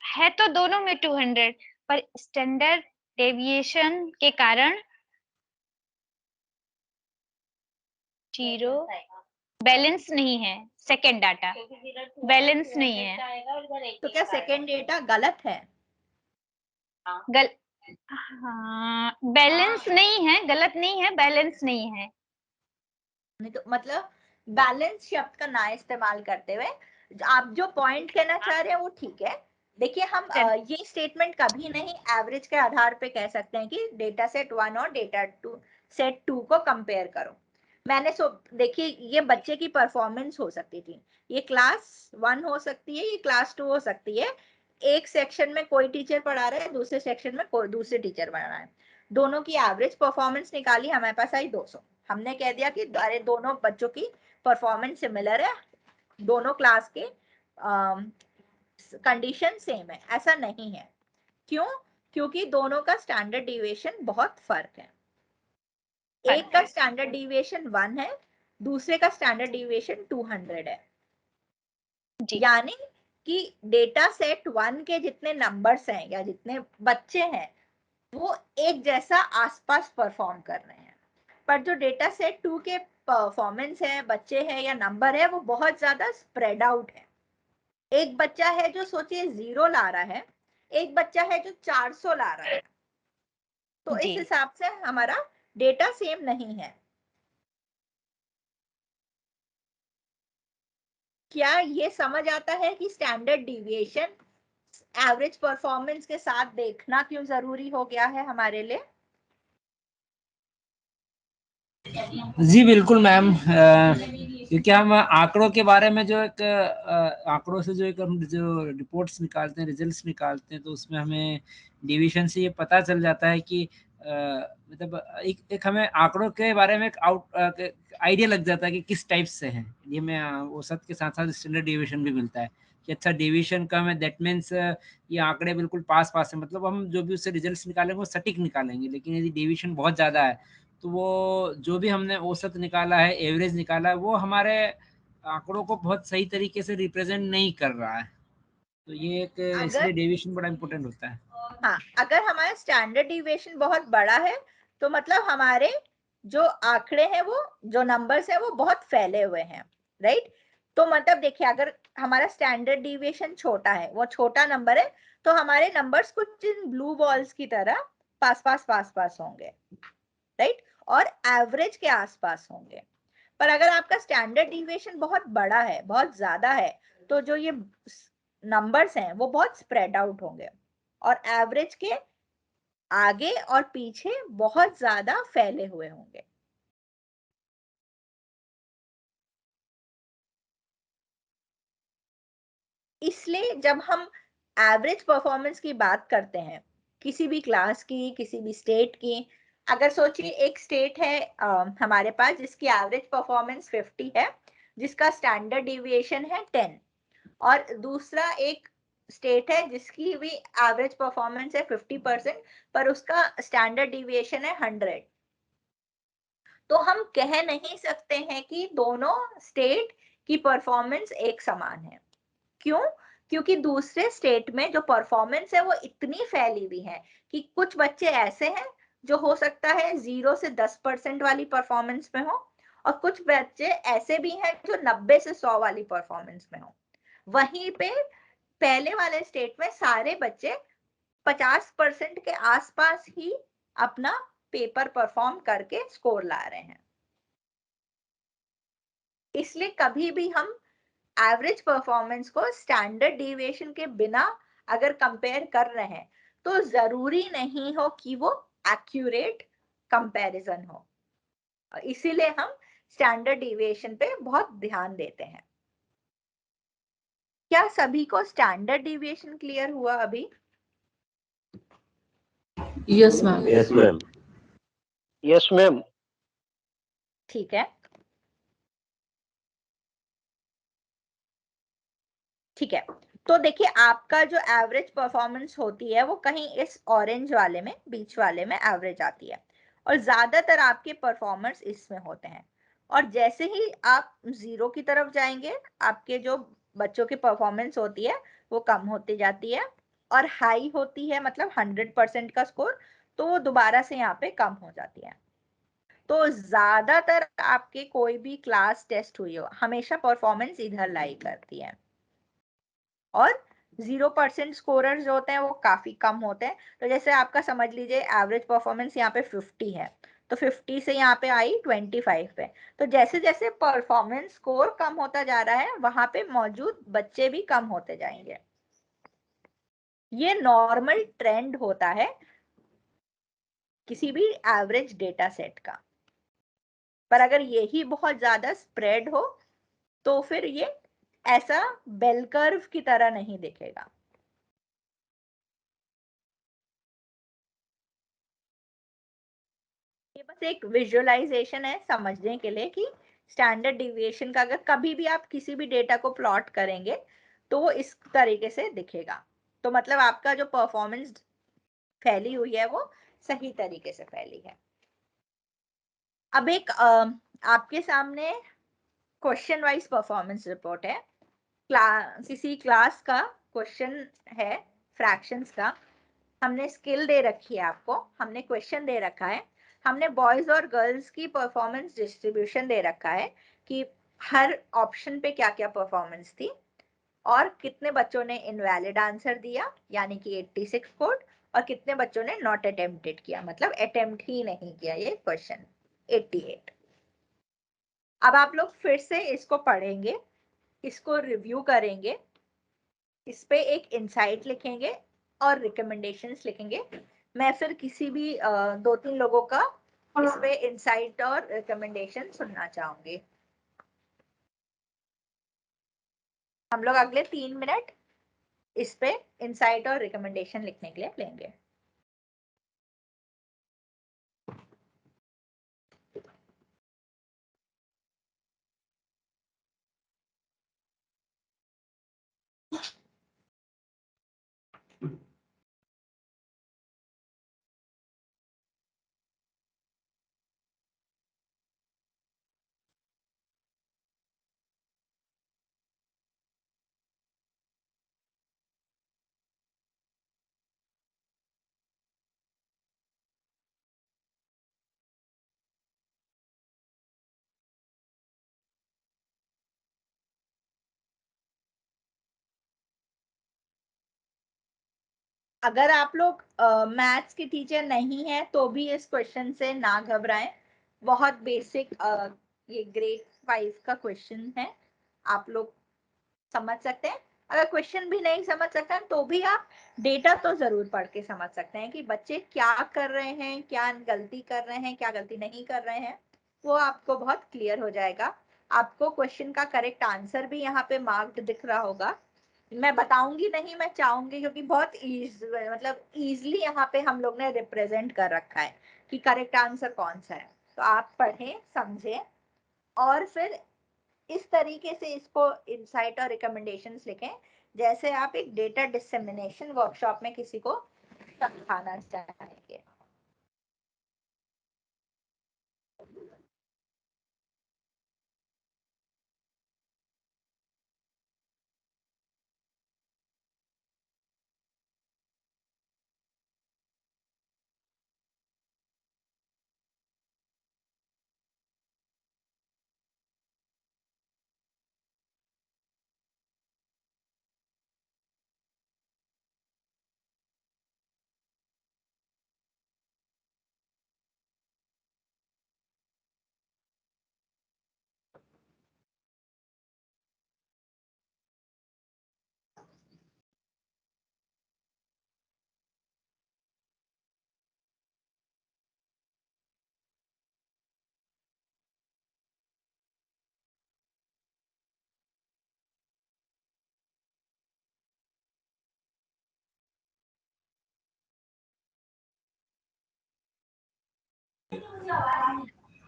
है तो दोनों में 200, पर स्टैंडर्ड डेविएशन के कारण 0 बैलेंस नहीं है, सेकंड डाटा बैलेंस नहीं है। तो क्या सेकंड डेटा गलत है? हाँ, बैलेंस नहीं है, गलत नहीं है, बैलेंस नहीं है। नहीं तो मतलब बैलेंस शब्द का ना इस्तेमाल करते हुए आप जो पॉइंट कहना चाह रहे हैं वो ठीक है। देखिए हम ये स्टेटमेंट कभी नहीं एवरेज के आधार पे कह सकते हैं कि डेटा सेट 1 और डेटा सेट 2 को कंपेयर करो। मैंने देखिए ये बच्चे की परफॉर्मेंस हो सकती थी, ये क्लास 1 हो सकती है, ये क्लास 2 हो सकती है। एक सेक्शन में कोई टीचर पढ़ा रहा है, दूसरे सेक्शन में कोई दूसरे टीचर पढ़ा रहा है, दोनों की एवरेज परफॉर्मेंस निकाली, हमारे पास आई 200। हमने कह दिया कि अरे दोनों बच्चों की परफॉर्मेंस सिमिलर है, दोनों क्लास के कंडीशन सेम है। ऐसा नहीं है। क्यों? क्योंकि दोनों का स्टैंडर्ड डिविएशन बहुत फर्क है। एक का स्टैंडर्ड डिविएशन 1 है, दूसरे का स्टैंडर्ड डिविएशन 200 है। यानी कि डेटा सेट 1 के जितने नंबर्स हैं या जितने बच्चे हैं वो एक जैसा आसपास परफॉर्म कर रहे हैं, पर जो डेटा सेट 2 के परफॉर्मेंस है, बच्चे हैं या नंबर है, वो बहुत ज्यादा स्प्रेड आउट है। एक बच्चा है जो सोचिए 0 ला रहा है, एक बच्चा है जो 400 ला रहा है, तो इस हिसाब से हमारा डेटा सेम नहीं है। क्या ये समझ आता है कि स्टैंडर्ड डिविएशन एवरेज परफॉर्मेंस के साथ देखना क्यों जरूरी हो गया है हमारे लिए? जी बिल्कुल मैम, क्योंकि हम आंकड़ों के बारे में जो एक आंकड़ों से जो एक हम जो रिपोर्ट्स निकालते हैं, रिजल्ट्स निकालते हैं, तो उसमें हमें डिवीजन से ये पता चल जाता है कि मतलब एक हमें आंकड़ों के बारे में एक आइडिया लग जाता है कि किस टाइप से हैं। ये हमें औसत के साथ साथ स्टैंडर्ड डिवीजन भी मिलता है कि अच्छा डिवीजन का हमें, दैट मीन्स ये आंकड़े बिल्कुल पास पास है, मतलब हम जो भी उससे रिजल्ट्स निकालेंगे वो सटीक निकालेंगे। लेकिन यदि डिवीजन बहुत ज़्यादा है तो वो जो भी हमने औसत निकाला है, एवरेज निकाला है, वो हमारे आंकड़ों को बहुत सही तरीके से रिप्रेजेंट नहीं कर रहा है। तो ये एक इसलिए डेविएशन बड़ा इंपॉर्टेंट होता है। हाँ, अगर हमारा स्टैंडर्ड डिविएशन बहुत बड़ा है तो मतलब हमारे जो आंकड़े हैं, वो जो नंबर्स है वो बहुत फैले हुए हैं, राइट? तो मतलब देखिए अगर हमारा स्टैंडर्ड डिविएशन छोटा है, वो छोटा नंबर है, तो हमारे नंबर्स कुछ इन ब्लू बॉल्स की तरह पास पास होंगे, राइट? और एवरेज के आसपास होंगे। पर अगर आपका स्टैंडर्ड डिविएशन बहुत बड़ा है, बहुत ज्यादा है, तो जो ये नंबर्स हैं वो बहुत स्प्रेड आउट होंगे और एवरेज के आगे और पीछे बहुत ज्यादा फैले हुए होंगे। इसलिए जब हम एवरेज परफॉर्मेंस की बात करते हैं किसी भी क्लास की, किसी भी स्टेट की, अगर सोचिए एक स्टेट है हमारे पास जिसकी एवरेज परफॉर्मेंस 50 है, जिसका स्टैंडर्ड डिविएशन है 10, और दूसरा एक स्टेट है जिसकी भी एवरेज परफॉर्मेंस है 50% पर उसका स्टैंडर्ड डिविएशन है 100, तो हम कह नहीं सकते हैं कि दोनों स्टेट की परफॉर्मेंस एक समान है। क्यों? क्योंकि दूसरे स्टेट में जो परफॉर्मेंस है वो इतनी फैली हुई है कि कुछ बच्चे ऐसे हैं जो हो सकता है 0 से 10% वाली परफॉर्मेंस में हो, और कुछ बच्चे ऐसे भी हैं जो 90 से 100 वाली परफॉर्मेंस में हो। वहीं पे पहले वाले स्टेट में सारे बच्चे 50% के आसपास ही अपना पेपर परफॉर्म करके स्कोर ला रहे हैं। इसलिए कभी भी हम एवरेज परफॉर्मेंस को स्टैंडर्ड डिविएशन के बिना अगर कंपेयर कर रहे हैं तो जरूरी नहीं हो कि वो एक्यूरेट कंपैरिजन हो, इसीलिए हम स्टैंडर्ड डिविएशन पे बहुत ध्यान देते हैं। क्या सभी को स्टैंडर्ड डिविएशन क्लियर हुआ अभी? Yes ma'am. Yes ma'am. Yes ma'am. ठीक है, ठीक है। तो देखिए आपका जो एवरेज परफॉर्मेंस होती है वो कहीं इस ऑरेंज वाले में, बीच वाले में एवरेज आती है, और ज्यादातर आपके परफॉर्मर्स इसमें होते हैं। और जैसे ही आप 0 की तरफ जाएंगे आपके जो बच्चों की परफॉर्मेंस होती है वो कम होती जाती है, और हाई होती है मतलब 100% का स्कोर, तो वो दोबारा से यहाँ पे कम हो जाती है। तो ज्यादातर आपके कोई भी क्लास टेस्ट हुई हो हमेशा परफॉर्मेंस इधर लाई करती है, और 0% स्कोरर्स जो होते हैं वो काफी कम होते हैं। तो जैसे आपका समझ लीजिए एवरेज परफॉर्मेंस यहाँ पे 50 है, तो 50 से यहाँ पे आई 25 पे, तो जैसे जैसे परफॉर्मेंस स्कोर कम होता जा रहा है वहां पे मौजूद बच्चे भी कम होते जाएंगे। ये नॉर्मल ट्रेंड होता है किसी भी एवरेज डेटा सेट का, पर अगर यही बहुत ज्यादा स्प्रेड हो तो फिर ये ऐसा बेल कर्व की तरह नहीं दिखेगा। ये बस एक विजुअलाइजेशन है समझने के लिए कि स्टैंडर्ड डिविएशन का अगर कभी भी आप किसी भी डेटा को प्लॉट करेंगे तो वो इस तरीके से दिखेगा, तो मतलब आपका जो परफॉर्मेंस फैली हुई है वो सही तरीके से फैली है। अब एक आपके सामने क्वेश्चन वाइज परफॉर्मेंस रिपोर्ट है, किसी क्लास का क्वेश्चन है फ्रैक्शंस का। हमने स्किल दे रखी है आपको, हमने क्वेश्चन दे रखा है, हमने बॉयज और गर्ल्स की परफॉर्मेंस डिस्ट्रीब्यूशन दे रखा है कि हर ऑप्शन पे क्या क्या परफॉर्मेंस थी, और कितने बच्चों ने इनवैलिड आंसर दिया यानी कि 86 कोड, और कितने बच्चों ने नॉट अटेम्प्टेड किया मतलब अटेम्प्ट ही नहीं किया ये क्वेश्चन 88। अब आप लोग फिर से इसको पढ़ेंगे, इसको रिव्यू करेंगे, इस पे एक इनसाइट लिखेंगे और रिकमेंडेशंस लिखेंगे। मैं फिर किसी भी 2-3 लोगों का इस पे इनसाइट और रिकमेंडेशन सुनना चाहूंगी। हम लोग अगले 3 मिनट इस पे इनसाइट और रिकमेंडेशन लिखने के लिए लेंगे। अगर आप लोग मैथ्स के टीचर नहीं है तो भी इस क्वेश्चन से ना घबराएं, बहुत बेसिक ये ग्रेड 5 का क्वेश्चन है, आप लोग समझ सकते हैं। अगर क्वेश्चन भी नहीं समझ सकते तो भी आप डेटा तो जरूर पढ़ के समझ सकते हैं कि बच्चे क्या कर रहे हैं, क्या गलती कर रहे हैं, क्या गलती नहीं कर रहे हैं, वो आपको बहुत क्लियर हो जाएगा। आपको क्वेश्चन का करेक्ट आंसर भी यहाँ पे मार्क्ड दिख रहा होगा, मैं बताऊंगी नहीं, मैं चाहूंगी क्योंकि बहुत मतलब इजली यहाँ पे हम लोग ने रिप्रेजेंट कर रखा है कि करेक्ट आंसर कौन सा है। तो आप पढ़ें, समझें और फिर इस तरीके से इसको इंसाइट और रिकमेंडेशंस लिखें जैसे आप एक डेटा डिसेमिनेशन वर्कशॉप में किसी को समझाना चाहेंगे।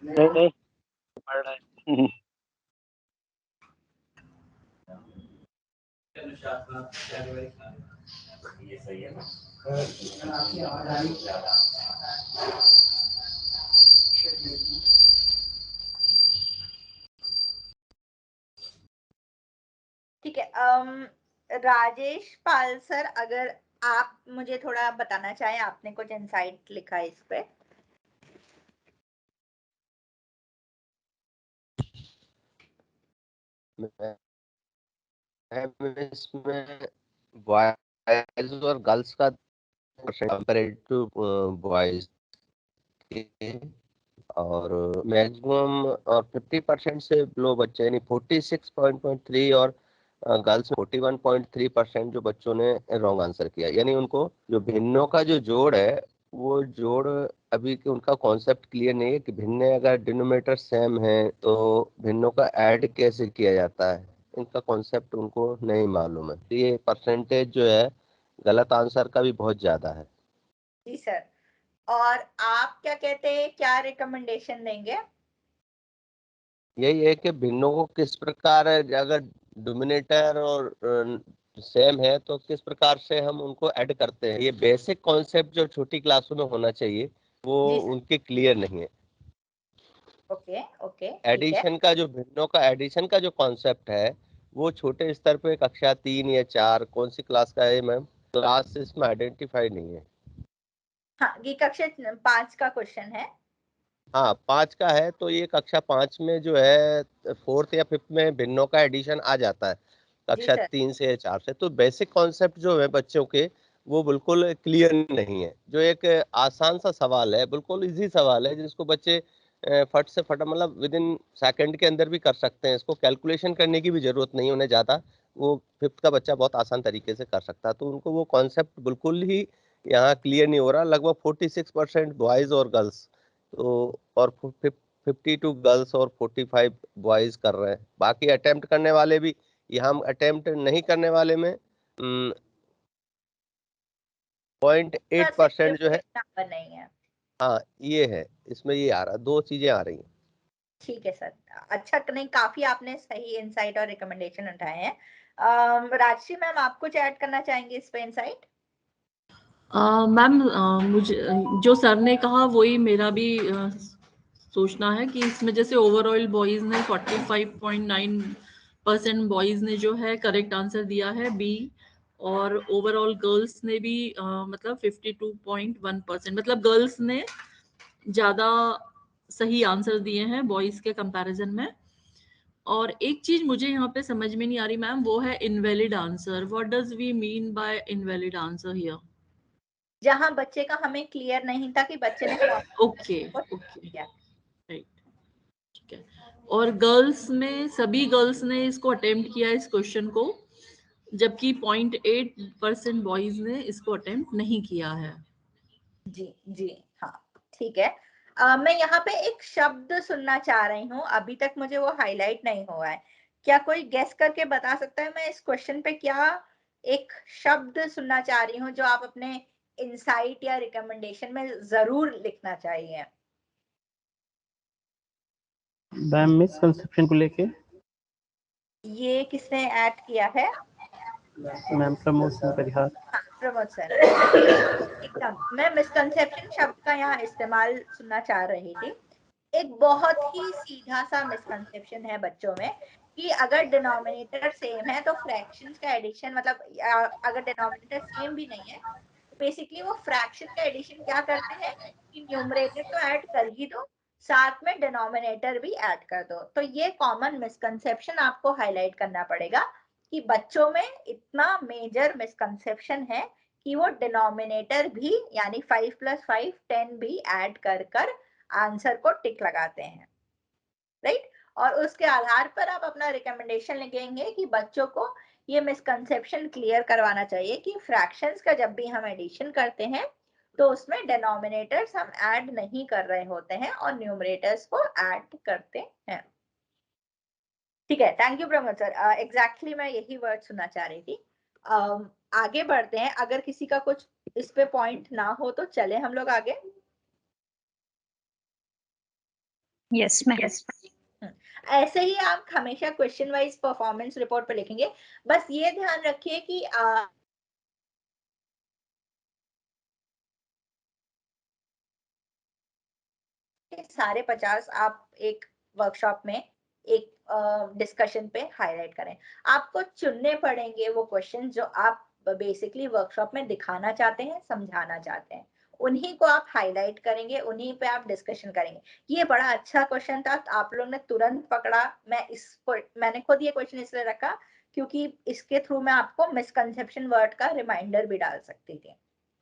नहीं पढ़ रहा है। ये सही है ना? ठीक है। राजेश पाल सर, अगर आप मुझे थोड़ा बताना चाहें, आपने कुछ इंसाइट लिखा है इस पे। इसमें बॉयज और गर्ल्स का कंपेरेटिव टू बॉयज और मैक्सिमम और 50% से लो बच्चे, यानी 46.3 और गर्ल्स 41.3% जो बच्चों ने रॉन्ग आंसर किया। यानी उनको जो भिन्नों का जो जोड़ है वो जोड़ अभी के उनका कॉन्सेप्ट क्लियर नहीं है कि भिन्न अगर डिनोमिनेटर सेम है तो भिन्नों का ऐड कैसे किया जाता है, इनका कॉन्सेप्ट उनको नहीं मालूम है। तो ये परसेंटेज जो है गलत आंसर का भी बहुत ज्यादा है। जी सर, और आप क्या कहते हैं, क्या रिकमेंडेशन देंगे? यही है कि भिन्नों को किस प्रकार, अगर डोमिनेटर और सेम है तो किस प्रकार से हम उनको ऐड करते हैं। ये बेसिक कॉन्सेप्ट जो छोटी क्लासों में होना चाहिए वो उनके क्लियर नहीं है। ओके ओके, ठीक है। एडिशन का जो भिन्नों का एडिशन का जो कॉन्सेप्ट है वो छोटे स्तर पे कक्षा 3 या 4 कौन सी क्लास का है मैम, क्लास इसमें आइडेंटिफाई नहीं है। हाँ, ये कक्षा 5 का क्वेश्चन है। हाँ 5 का है, तो ये कक्षा 5 में जो है 4th या 5th में भिन्नों का एडिशन आ जाता है कक्षा 3 से या 4 से। तो बेसिक कॉन्सेप्ट जो है बच्चों के वो बिल्कुल क्लियर नहीं है। जो एक आसान सा सवाल है, बिल्कुल इजी सवाल है जिसको बच्चे फट से फट मतलब विद इन सेकेंड के अंदर भी कर सकते हैं। इसको कैलकुलेशन करने की भी जरूरत नहीं उन्हें ज़्यादा, वो 5th का बच्चा बहुत आसान तरीके से कर सकता है। तो उनको वो कॉन्सेप्ट बिल्कुल ही यहाँ क्लियर नहीं हो रहा। लगभग 46% बॉयज़ और गर्ल्स तो और 52 गर्ल्स और 45 बॉयज कर रहे हैं। बाकी अटेम्प्ट करने वाले भी, यहाँ हम अटेम्प्ट नहीं करने वाले में 0.8% जो है। नंबर नहीं है। हाँ ये है, इसमें ये आ रहा, दो चीजें आ रही हैं। ठीक है सर, अच्छा, नहीं काफी आपने सही इंसाइट और रिकमेंडेशन उठाए हैं। राजश्री मैम, आप कुछ ऐड करना चाहेंगे इस पे इंसाइट? मैम मुझे जो सर ने कहा वही मेरा भी सोचना है कि इसमें जैसे ओवरऑल बॉयज ने 45.9% बॉयज ने जो है करेक्ट आंसर दिया है बी, और ओवरऑल गर्ल्स ने भी मतलब 52.1%, मतलब गर्ल्स ने ज्यादा सही आंसर दिए हैं बॉयज के कंपैरिजन में। और एक चीज मुझे यहाँ पे समझ में नहीं आ रही मैम, वो है invalid answer. What does we mean by invalid answer here? जहां बच्चे का हमें क्लियर नहीं था कि बच्चे ने ओके राइट, ठीक है। और गर्ल्स में सभी गर्ल्स ने इसको अटेम्प्ट किया इस क्वेश्चन को, जबकि 0.8% बॉयज ने इसको अटेम्प्ट नहीं किया है। जी जी हाँ, ठीक है। मैं यहाँ पे एक शब्द सुनना चाह रही हूँ, अभी तक मुझे वो हाईलाइट नहीं हुआ है। क्या कोई गेस करके बता सकता है मैं इस क्वेश्चन पे क्या एक शब्द सुनना चाह रही हूँ जो आप अपने इंसाइट या रिकमेंडेशन में जरूर लिखना चाहिए? मैम मिसकंसेप्शन को लेके ये किसने ऐड किया है? मैम प्रमोद सिंह परिहार। हाँ, प्रमोद सर। एकदम, मैं मिसकंसेप्शन शब्द का यहाँ इस्तेमाल सुनना चाह रही थी। एक बहुत ही सीधा सा मिसकंसेप्शन है बच्चों में कि अगर डिनोमिनेटर सेम है तो फ्रैक्शंस का एडिशन, मतलब अगर डिनोमिनेटर सेम भी नहीं है बेसिकली वो फ्रैक्शन का एडिशन क्या करते हैं कि न्यूमरेटर तो ऐड कर ही दो, साथ में डिनोमिनेटर भी ऐड कर दो। तो ये कॉमन मिसकंसेप्शन आपको हाईलाइट करना पड़ेगा कि बच्चों में इतना मेजर मिसकंसेप्शन है कि वो डिनोमिनेटर भी यानी 5 + 5 10 भी ऐड कर कर आंसर को टिक लगाते हैं, राइट? और उसके आधार पर आप अपना रिकमेंडेशन लिखेंगे कि बच्चों को ये मिसकंसेप्शन क्लियर करवाना चाहिए कि फ्रैक्शंस का जब भी हम एडिशन करते हैं तो उसमें डिनोमिनेटर्स हम ऐड नहीं कर रहे होते हैं और न्यूमरेटर्स को ऐड करते हैं। ठीक है, thank you Pramod sir. Exactly मैं यही वर्ड सुनना चाह रही थी। आगे बढ़ते हैं, अगर किसी का कुछ इस पे पॉइंट ना हो तो चले हम लोग आगे। Yes ma'am. ऐसे ही आप हमेशा क्वेश्चन वाइज परफॉर्मेंस रिपोर्ट पे लिखेंगे। बस ये ध्यान रखिए कि सारे 50 आप एक वर्कशॉप में एक डिस्कशन पे हाईलाइट करें। आपको चुनने पड़ेंगे वो क्वेश्चन जो आप बेसिकली वर्कशॉप में दिखाना चाहते हैं, समझाना चाहते हैं, उन्हीं को आप हाईलाइट करेंगे, उन्हीं पे आप डिस्कशन करेंगे। ये बड़ा अच्छा क्वेश्चन था, आप लोग ने तुरंत पकड़ा। मैंने खुद ये क्वेश्चन इसलिए रखा क्योंकि इसके थ्रू मैं आपको मिसकंसेप्शन वर्ड का रिमाइंडर भी डाल सकती थी,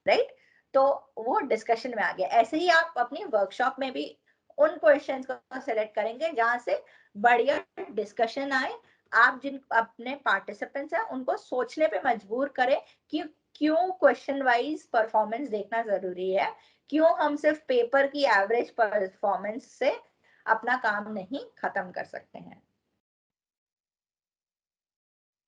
राइट? तो वो डिस्कशन में आ गया। ऐसे ही आप अपनी वर्कशॉप में भी उन क्वेश्चंस को सेलेक्ट करेंगे जहां से बढ़िया डिस्कशन आए, आप जिन अपने पार्टिसिपेंट्स हैं उनको सोचने पे मजबूर करें कि क्यों क्वेश्चन वाइज परफॉर्मेंस देखना जरूरी है, क्यों हम सिर्फ पेपर की एवरेज परफॉर्मेंस से अपना काम नहीं खत्म कर सकते हैं।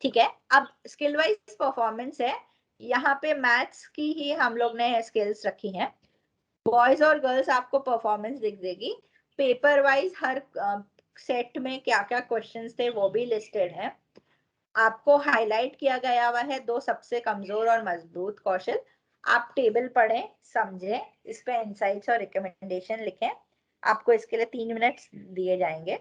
ठीक है, अब स्किल वाइज परफॉर्मेंस है, यहाँ पे मैथ्स की ही हम लोग ने स्किल्स रखी हैं। बॉयज और गर्ल्स आपको परफॉर्मेंस दिख देगी, पेपर वाइज हर सेट में क्या क्या क्वेश्चंस थे वो भी लिस्टेड है। आपको हाईलाइट किया गया हुआ है 2 सबसे कमजोर और मजबूत कौशल। आप टेबल पढ़ें, समझें, इस पे इंसाइट्स और रिकमेंडेशन लिखें। आपको इसके लिए 3 मिनट्स दिए जाएंगे।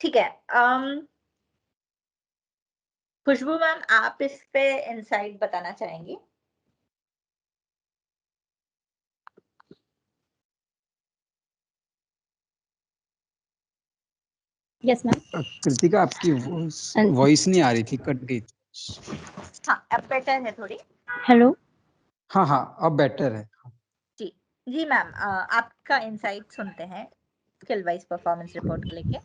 ठीक है। खुशबू मैम, आप इस पे इनसाइट बताना चाहेंगी? Yes ma'am. कृतिका, आपकी वॉइस नहीं आ रही थी, कट गई। हाँ, अब बेटर है थोड़ी। हेलो। हाँ हाँ, अब बेटर है। जी जी मैम, आपका इनसाइट सुनते हैं स्किल वाइज परफॉर्मेंस रिपोर्ट को लेके।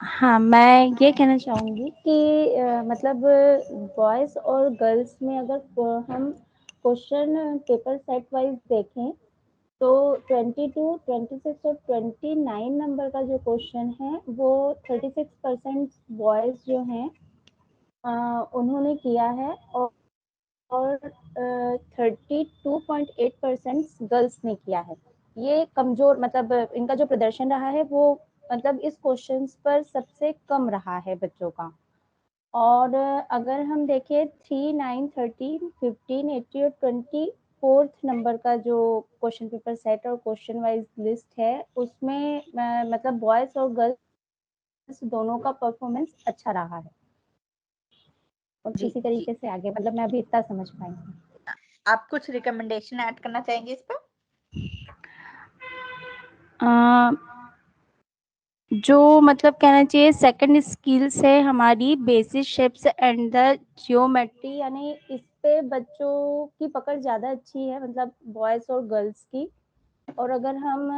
हाँ, मैं ये कहना चाहूँगी कि मतलब बॉयज़ और गर्ल्स में अगर हम क्वेश्चन पेपर सेट वाइज देखें तो 22, 26 और 29 नंबर का जो क्वेश्चन है वो 36% बॉयज़ जो हैं उन्होंने किया है और 32.8% गर्ल्स ने किया है। ये कमजोर, मतलब इनका जो प्रदर्शन रहा है वो मतलब इस क्वेश्चंस पर सबसे कम रहा है बच्चों का। और अगर हम देखें 3, 9, 13, 15, 80 और 24 नंबर का जो क्वेश्चन पेपर सेट और क्वेश्चन वाइज लिस्ट है उसमें मतलब बॉयज और गर्ल्स दोनों का परफॉर्मेंस अच्छा रहा है। और जी इसी तरीके से आगे, मतलब मैं अभी इतना समझ पाई हूँ। आप कुछ रिकमेंडेशन ऐड करना चाहेंगे इस पर? जो मतलब कहना चाहिए सेकंड स्किल्स है हमारी basic shapes and the geometry, यानी इस पे बच्चों की पकड़ ज़्यादा अच्छी है, मतलब बॉयज़ और गर्ल्स की। और अगर हम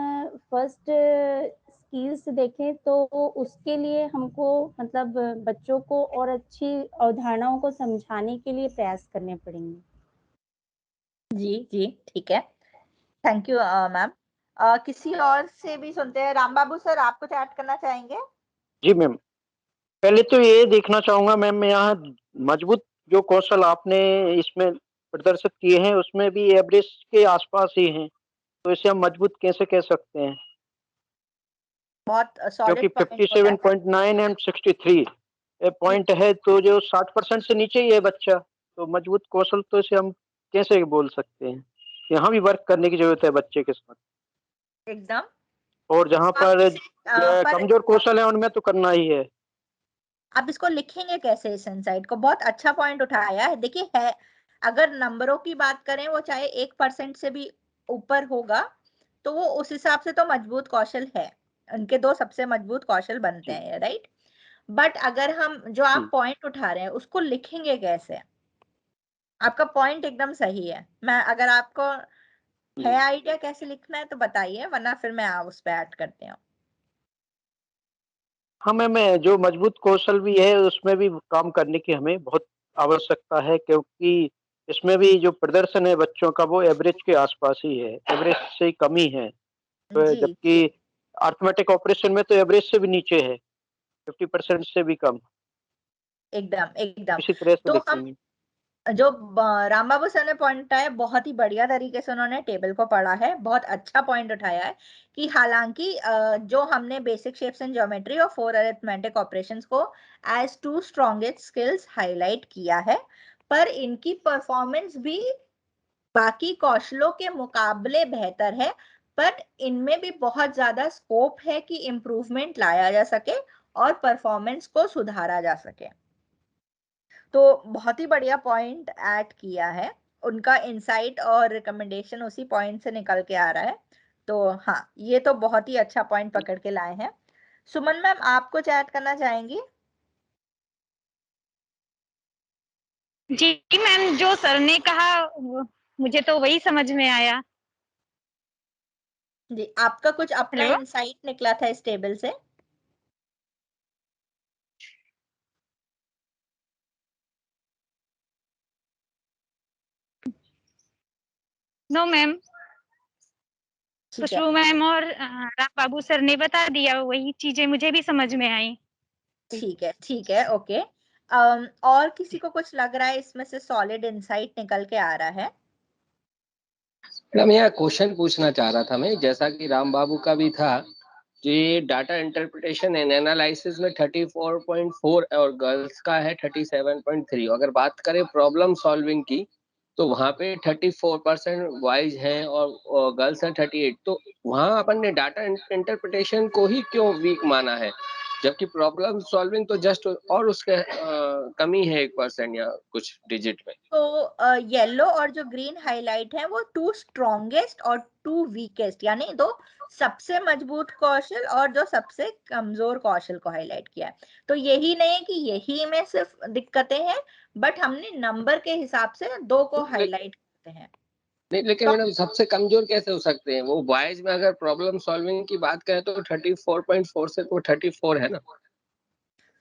फर्स्ट स्किल्स देखें तो उसके लिए हमको मतलब बच्चों को और अच्छी अवधारणाओं को समझाने के लिए प्रयास करने पड़ेंगे। जी जी, ठीक है, थैंक यू मैम। किसी और से भी सुनते हैं। राम बाबू सर, आप कुछ ऐड करना चाहेंगे? जी मैम, पहले तो ये देखना चाहूंगा मैम, यहाँ मजबूत जो कौशल आपने इसमें प्रदर्शित किए हैं उसमें भी एवरेज के आसपास ही हैं, तो इसे हम मजबूत कैसे कह सकते हैं? बहुत क्योंकि सॉलिड पॉइंट बोला है। 57.9 एंड 63 पॉइंट है, तो जो 60% से नीचे ही है बच्चा, तो मजबूत कौशल तो इसे हम कैसे बोल सकते हैं? यहाँ भी वर्क करने की जरूरत है बच्चे के साथ, एकदम। और जहाँ आप पर इसे कमजोर कौशल है उनमें तो करना ही है। आप इसको लिखेंगे कैसे? इस इनसाइट को बहुत अच्छा पॉइंट उठाया है। देखिए, है अगर नंबरों की बात करें वो चाहे 1% से भी ऊपर होगा तो वो उस हिसाब से तो मजबूत कौशल है, उनके दो सबसे मजबूत कौशल बनते हैं, राइट। बट अगर हम जो आप पॉइंट उठा रहे हैं उसको लिखेंगे कैसे? आपका पॉइंट एकदम सही है। मैं अगर आपको है आइडिया कैसे लिखना है तो बताइए, वरना फिर मैं उस पर ऐड करती हूँ। हाँ मैम, जो मजबूत कौशल भी है उसमें भी काम करने की हमें बहुत आवश्यकता है, क्योंकि इसमें भी जो प्रदर्शन है बच्चों का वो एवरेज के आसपास ही है, एवरेज से कम ही है। तो जी जबकि अर्थमेटिक ऑपरेशन में तो एवरेज से भी नीचे है, 50% से भी कम। एकदम एकदम। इसी तरह से तो हम देखेंगे। जो राम बाबू सर ने पॉइंट उठाया, बहुत ही बढ़िया तरीके से उन्होंने टेबल को पढ़ा है, बहुत अच्छा पॉइंट उठाया है कि हालांकि जो हमने बेसिक शेप्स एंड ज्योमेट्री और 4 अरिथमेटिक ऑपरेशंस को एज 2 स्ट्रॉन्गेस्ट स्किल्स हाईलाइट किया है, पर इनकी परफॉर्मेंस भी बाकी कौशलों के मुकाबले बेहतर है। पर इनमें भी बहुत ज्यादा स्कोप है कि इम्प्रूवमेंट लाया जा सके और परफॉर्मेंस को सुधारा जा सके। तो बहुत ही बढ़िया पॉइंट ऐड किया है, उनका इंसाइट और रिकमेंडेशन उसी पॉइंट से निकल के आ रहा है। तो हाँ, ये तो बहुत ही अच्छा पॉइंट पकड़ के लाए हैं। सुमन मैम, आप कुछ ऐड करना चाहेंगी? जी मैम, जो सर ने कहा मुझे तो वही समझ में आया। जी, आपका कुछ अपना इंसाइट निकला था इस टेबल से? नो मैम, खुशबू मैम और राम बाबू सर ने बता दिया, वही चीजें मुझे भी समझ में आई। ठीक है, ठीक है, ओके। और किसी को कुछ लग रहा है इसमें से सॉलिड इंसाइट निकल के आ रहा है? मैडम, यहाँ क्वेश्चन पूछना चाह रहा था मैं, जैसा कि राम बाबू का भी था, जो ये डाटा इंटरप्रिटेशन एंड एनालिसिस में 34.4 और गर्ल्स का है 37.3। अगर बात करें प्रॉब्लम सॉल्विंग की, तो वहाँ पे 34% बॉयज हैं और गर्ल्स हैं 38। तो वहाँ अपन ने डाटा इंटरप्रिटेशन को ही क्यों वीक माना है, जबकि प्रॉब्लम सॉल्विंग तो जस्ट और उसके कमी है 1% या कुछ डिजिट में। तो येलो और जो ग्रीन हाईलाइट है वो 2 स्ट्रॉन्गेस्ट और 2 वीकेस्ट, यानी 2 सबसे मजबूत कौशल और जो सबसे कमजोर कौशल को हाईलाइट किया है। तो यही नहीं कि यही में सिर्फ दिक्कतें हैं, बट हमने नंबर के हिसाब से 2 को हाईलाइट करते हैं। नहीं, लेकिन मैडम सबसे कमजोर कैसे हो सकते हैं? वो बॉयज में अगर प्रॉब्लम सॉल्विंग की बात करें तो 34.4 से तो 34 है ना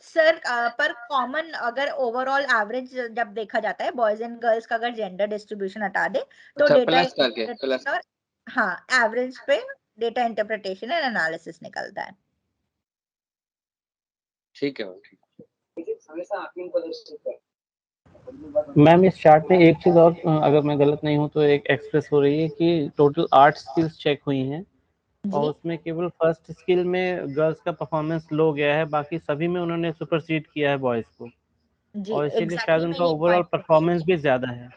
सर। पर कॉमन अगर ओवरऑल एवरेज जब देखा जाता है बॉयज एंड गर्ल्स का, अगर जेंडर डिस्ट्रीब्यूशन हटा दे तो अच्छा, डेटा प्लस करके प्लस। और हाँ एवरेज पे डेटा इंटरप्रिटेशन एंड एनालिसिस निकलता है। ठीक है मैम इस चार्ट में एक चीज और अगर मैं गलत नहीं हूँ तो एक एक्सप्रेस हो रही है कि टोटल 8 स्किल्स चेक हुई हैं और उसमें केवल फर्स्ट स्किल में गर्ल्स का परफॉर्मेंस लो गया है, बाकी सभी में उन्होंने सुपरसीड किया है बॉयज को, जी और इसीलिए शायद एग्जैक्टली मैं उनका ये ओवरऑल पॉइंट। परफॉर्मेंस भी ज्यादा है।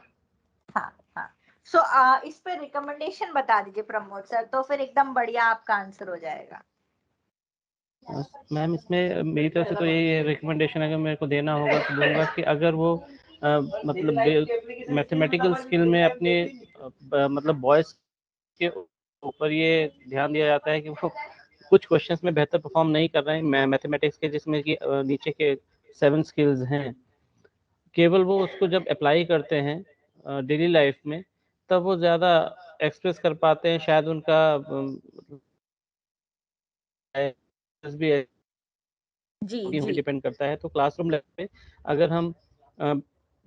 हाँ हाँ। सो इस पे रिकमेंडेशन बता दीजिए प्रमोद सर, तो फिर एकदम बढ़िया आपका आंसर हो जाएगा। मैम इसमें मेरी तरफ से तो यही रिकमेंडेशन अगर मेरे को देना होगा तो दूंगा कि अगर वो मतलब मैथमेटिकल स्किल में अपने मतलब बॉयज के ऊपर ये ध्यान दिया जाता है कि वो कुछ क्वेश्चंस में बेहतर परफॉर्म नहीं कर रहे हैं मैथमेटिक्स के, जिसमें कि नीचे के 7 स्किल्स हैं, केवल वो उसको जब अप्लाई करते हैं डेली लाइफ में तब वो ज़्यादा एक्सप्रेस कर पाते हैं, शायद उनका भी जी डिपेंड करता है। तो क्लासरूम लेवल पे अगर हम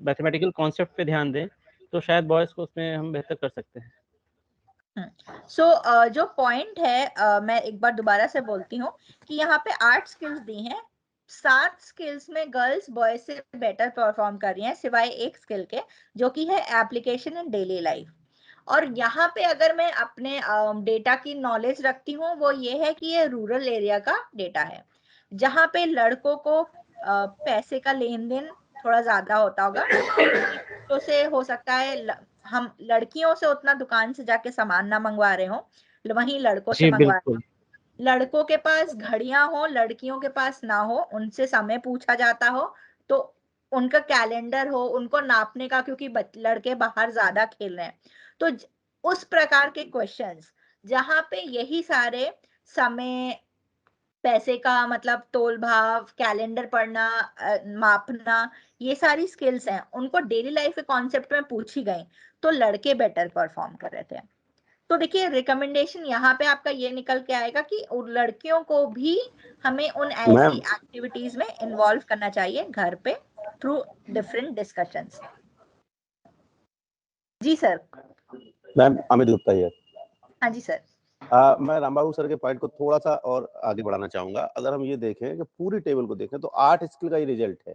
मैथमेटिकल कॉन्सेप्ट पे ध्यान दें तो शायद बॉयज को उसमें हम बेहतर कर सकते हैं। सो जो पॉइंट है मैं एक बार दोबारा से बोलती हूँ कि यहाँ पे 8 स्किल्स दी हैं, 7 स्किल्स में गर्ल्स बॉयज से बेटर परफॉर्म कर रही हैं सिवाय एक स्किल के जो कि है एप्लीकेशन इन डेली लाइफ। और यहाँ पे अगर मैं अपने डेटा की नॉलेज रखती हूँ वो ये है कि ये रूरल एरिया का डेटा है, जहाँ पे लड़कों को पैसे का लेन देन थोड़ा ज्यादा होता होगा, तो से हो सकता है हम लड़कियों से उतना दुकान से जाके सामान ना मंगवा रहे हो, वहीं लड़कों से जी मंगवा रहे हो। बिल्कुल। लड़कों के पास घड़ियां हो, लड़कियों के पास ना हो, उनसे समय पूछा जाता हो, तो उनका कैलेंडर हो उनको नापने का, क्योंकि लड़के बाहर ज्यादा खेल रहे हैं। तो उस प्रकार के क्वेश्चंस जहां पे यही सारे समय, पैसे का मतलब तोल भाव, कैलेंडर पढ़ना, मापना, ये सारी स्किल्स हैं, उनको डेली लाइफ के कॉन्सेप्ट में पूछी गई तो लड़के बेटर परफॉर्म कर रहे थे। तो देखिए रिकमेंडेशन यहाँ पे आपका ये निकल के आएगा कि उन लड़कियों को भी हमें उन ऐसी एक्टिविटीज में इन्वॉल्व करना चाहिए घर पे थ्रू डिफरेंट डिस्कशंस। जी सर। मैम अमित गुप्ता है। हाँ जी सर। मैं रामबाबू सर के पॉइंट को थोड़ा सा और आगे बढ़ाना चाहूंगा। अगर हम ये देखें कि पूरी टेबल को देखें तो 8 स्किल का ही रिजल्ट है,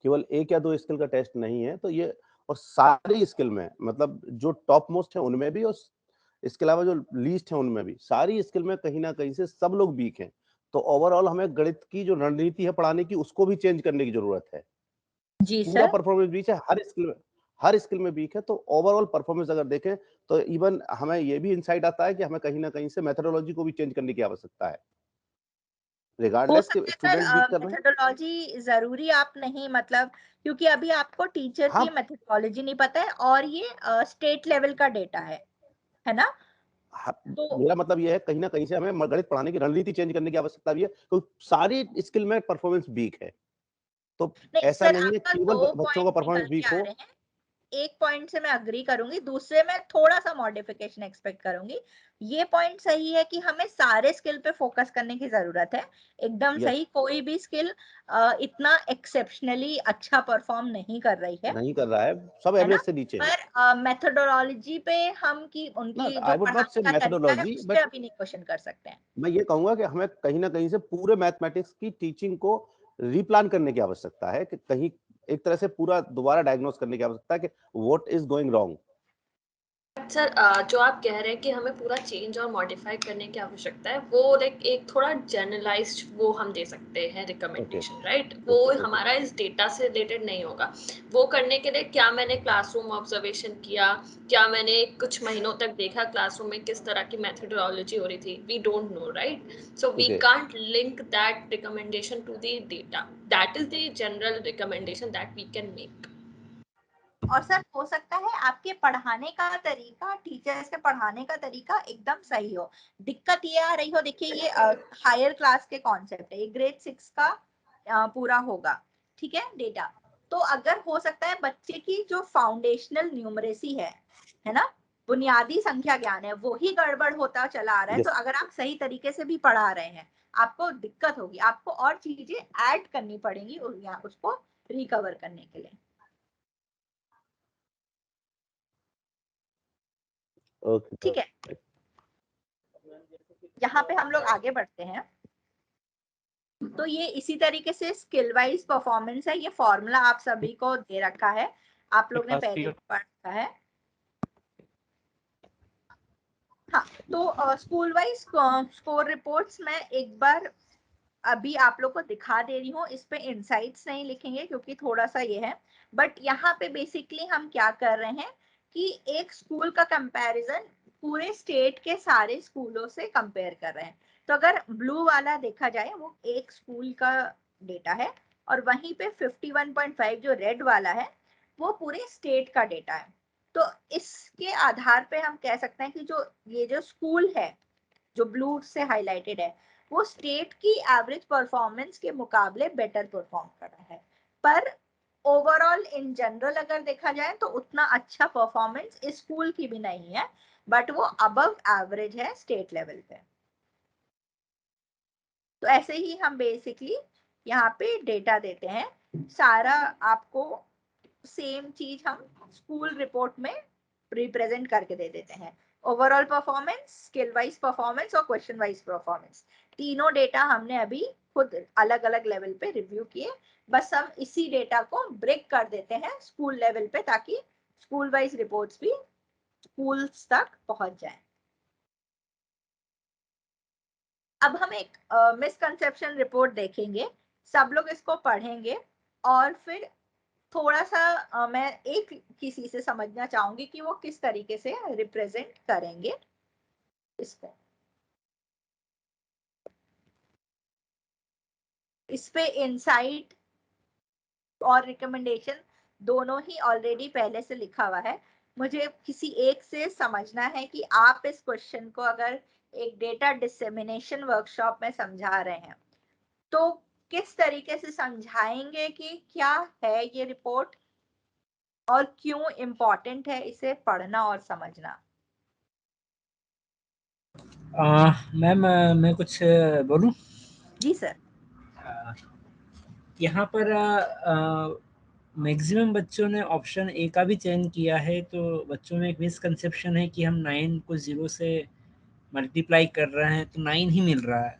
केवल 1 या 2 स्किल का टेस्ट नहीं है। तो ये और सारी स्किल में मतलब जो टॉप मोस्ट है उनमें भी और इसके अलावा जो लीस्ट है उनमें भी, सारी स्किल में कहीं ना कहीं से सब लोग वीक हैं। तो ओवरऑल हमें गणित की जो रणनीति है पढ़ाने की उसको भी चेंज करने की जरूरत है। जी पूरा सर। परफॉर्मेंस वीक है, हर स्किल में वीक है। तो ओवरऑल परफॉर्मेंस अगर देखें तो इवन हमें ये भी इंसाइट आता है कि हमें कहीं ना कहीं से मेथोडोलॉजी को भी चेंज करने की आवश्यकता है, हो रिगार्डलेस कि सकता है स्टूडेंट वीक कर रहे हैं। मेथोडोलॉजी जरूरी आप नहीं, मतलब क्योंकि अभी आपको टीचर हाँ की मेथोडोलॉजी नहीं पता है और ये स्टेट लेवल का डेटा है ना। तो मेरा मतलब ये है कहीं ना कहीं से हमें गणित पढ़ाने की रणनीति चेंज करने की आवश्यकता भी है, तो सारी स्किल में परफॉर्मेंस वीक है। तो नहीं ऐसा सर, नहीं है आपका केवल 2 बच्चों का पॉइंट निकल परफॉर्मेंस के वीक आ हो। रहे हैं। एक पॉइंट से मैं अग्री करूंगी, दूसरे में थोड़ा सा मॉडिफिकेशन एक्सपेक्ट करूंगी। ये पॉइंट सही है कि हमें सारे स्किल पे फोकस करने की जरूरत है, एकदम सही। कोई भी स्किल इतना एक्सेप्शनली अच्छा परफॉर्म नहीं कर रही है, नहीं कर रहा है, सब है ना। एवरेज से नीचे है। पर मेथोडोलॉजी पे हम की उनकी जो आई वुड नॉट से पढ़ाने का तरीका है मेथोडोलॉजी, उस पे बट अभी नहीं क्वेश्चन कर सकते हैं। मैं ये कहूंगा कि हमें कहीं ना कहीं से पूरे मैथमेटिक्स की टीचिंग को रीप्लान करने की आवश्यकता है, कि कहीं एक तरह से पूरा दोबारा डायग्नोस करने की आवश्यकता है कि what is going wrong. Sir जो आप कह रहे हैं कि हमें पूरा चेंज और मॉडिफाई करने की आवश्यकता है, वो लाइक एक थोड़ा जनरलाइज्ड वो हम दे सकते हैं रिकमेंडेशन, राइट? वो हमारा इस डेटा से रिलेटेड नहीं होगा। वो करने के लिए क्या मैंने क्लासरूम ऑब्जर्वेशन किया, क्या मैंने कुछ महीनों तक देखा क्लासरूम में किस तरह की मेथोडोलॉजी हो रही थी, we don't know, right? So we can't link that recommendation to the data. That is the general recommendation that we can make. और सर हो सकता है आपके पढ़ाने का तरीका, टीचर्स के पढ़ाने का तरीका एकदम सही हो, दिक्कत ये आ रही हो, देखिए ये हायर क्लास के कॉन्सेप्ट है, ये ग्रेड 6 का पूरा होगा, ठीक है डेटा। तो अगर हो सकता है बच्चे की जो फाउंडेशनल न्यूमरेसी है ना, बुनियादी संख्या ज्ञान है, वो ही गड़बड़ होता चला आ रहा है। तो अगर आप सही तरीके से भी पढ़ा रहे हैं, आपको दिक्कत होगी, आपको और चीजें ऐड करनी पड़ेंगी उसको रिकवर करने के लिए। ठीक है, यहाँ पे हम लोग आगे बढ़ते हैं। तो ये इसी तरीके से स्किल वाइज परफॉर्मेंस है, ये फॉर्मूला आप सभी को दे रखा है, आप लोग ने पहले भी पढ़ रखा है। हाँ, तो स्कूल वाइज स्कोर रिपोर्ट्स मैं एक बार अभी आप लोग को दिखा दे रही हूँ, इस पे इनसाइट्स नहीं लिखेंगे क्योंकि थोड़ा सा ये है, बट यहाँ पे बेसिकली हम क्या कर रहे हैं कि एक स्कूल का कंपैरिजन पूरे स्टेट के सारे स्कूलों से कंपेयर कर रहे हैं। तो अगर ब्लू वाला देखा जाए वो एक स्कूल का डेटा है, और वहीं पे 51.5 जो रेड वाला है वो पूरे स्टेट का डेटा है। तो इसके आधार पे हम कह सकते हैं कि जो ये जो स्कूल है जो ब्लू से हाईलाइटेड है, वो स्टेट की एवरेज परफॉर्मेंस के मुकाबले बेटर परफॉर्म कर रहा है। पर ओवरऑल इन जनरल अगर देखा जाए तो उतना अच्छा परफॉर्मेंस इस स्कूल की भी नहीं है, बट वो अबव एवरेज है स्टेट लेवल पे। तो ऐसे ही हम बेसिकली यहाँ पे डेटा देते हैं, सारा आपको सेम चीज हम स्कूल रिपोर्ट में रिप्रेजेंट करके दे देते हैं। Overall performance, skill wise performance और क्वेश्चन वाइज परफॉर्मेंस, तीनों डेटा हमने अभी खुद अलग अलग लेवल पे रिव्यू किए। बस हम इसी डेटा को ब्रेक कर देते हैं स्कूल लेवल पे, ताकि स्कूल वाइज रिपोर्ट्स भी स्कूल्स तक पहुंच जाए। अब हम एक मिसकंसेप्शन रिपोर्ट देखेंगे, सब लोग इसको पढ़ेंगे और फिर थोड़ा सा मैं एक किसी से समझना चाहूंगी कि वो किस तरीके से रिप्रेजेंट करेंगे इसको। इस पे इनसाइट और रिकमेंडेशन दोनों ही ऑलरेडी पहले से लिखा हुआ है। मुझे किसी एक से समझना है कि आप इस क्वेश्चन को अगर एक डेटा डिसेमिनेशन वर्कशॉप में समझा रहे हैं तो किस तरीके से समझाएंगे कि क्या है ये रिपोर्ट और क्यों इम्पोर्टेंट है इसे पढ़ना और समझना। मैम मैं कुछ बोलूं? जी सर। यहाँ पर मैक्सिमम बच्चों ने ऑप्शन ए का भी चयन किया है, तो बच्चों में एक मिसकंसेप्शन है कि हम 9 को 0 से मल्टीप्लाई कर रहे हैं तो 9 ही मिल रहा है।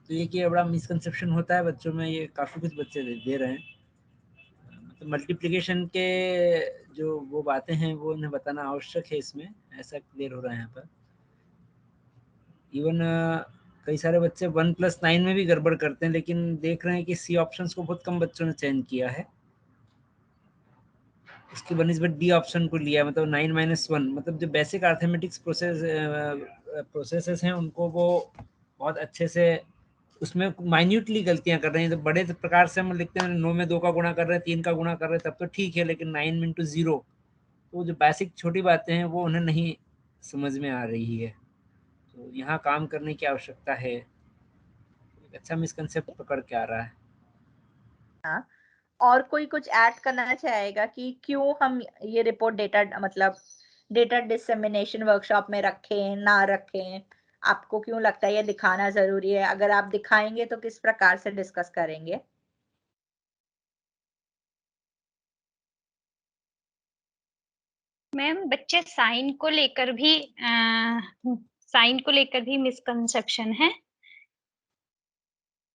तो ये कि बड़ा मिसकंसेप्शन होता है बच्चों में, ये काफ़ी कुछ बच्चे दे रहे हैं। तो मल्टीप्लिकेशन के जो वो बातें हैं वो उन्हें बताना आवश्यक है, इसमें ऐसा क्लियर हो रहा है यहाँ पर। इवन कई सारे बच्चे 1 + 9 में भी गड़बड़ करते हैं, लेकिन देख रहे हैं कि सी ऑप्शंस को बहुत कम बच्चों ने चयन किया है, इसकी बनिस्बत डी ऑप्शन को लिया, मतलब 9 - 1, मतलब जो बेसिक अर्थमेटिक्स प्रोसेसेस हैं उनको वो बहुत अच्छे से उसमें माइन्यूटली गलतियां कर रहे हैं। तो बड़े प्रकार से हम लिखते हैं 9 में 2 का गुणा कर रहे हैं, 3 का गुणा कर रहे हैं, तब तो ठीक है, लेकिन 9 × 0 तो जो बेसिक छोटी बातें हैं वो उन्हें नहीं समझ में आ रही है। तो यहाँ काम करने की आवश्यकता है। अच्छा मिसकंसेप्ट पकड़ के आ रहा है। हाँ, और कोई कुछ ऐड करना चाहेगा कि क्यों हम ये रिपोर्ट डेटा मतलब डेटा डिसेमिनेशन वर्कशॉप में रखें ना रखें, आपको क्यों लगता है ये दिखाना जरूरी है? अगर आप दिखाएंगे तो किस प्रकार से डिस्कस करेंगे? मैम बच्चे साइन को लेकर भी मिसकंसेप्शन है,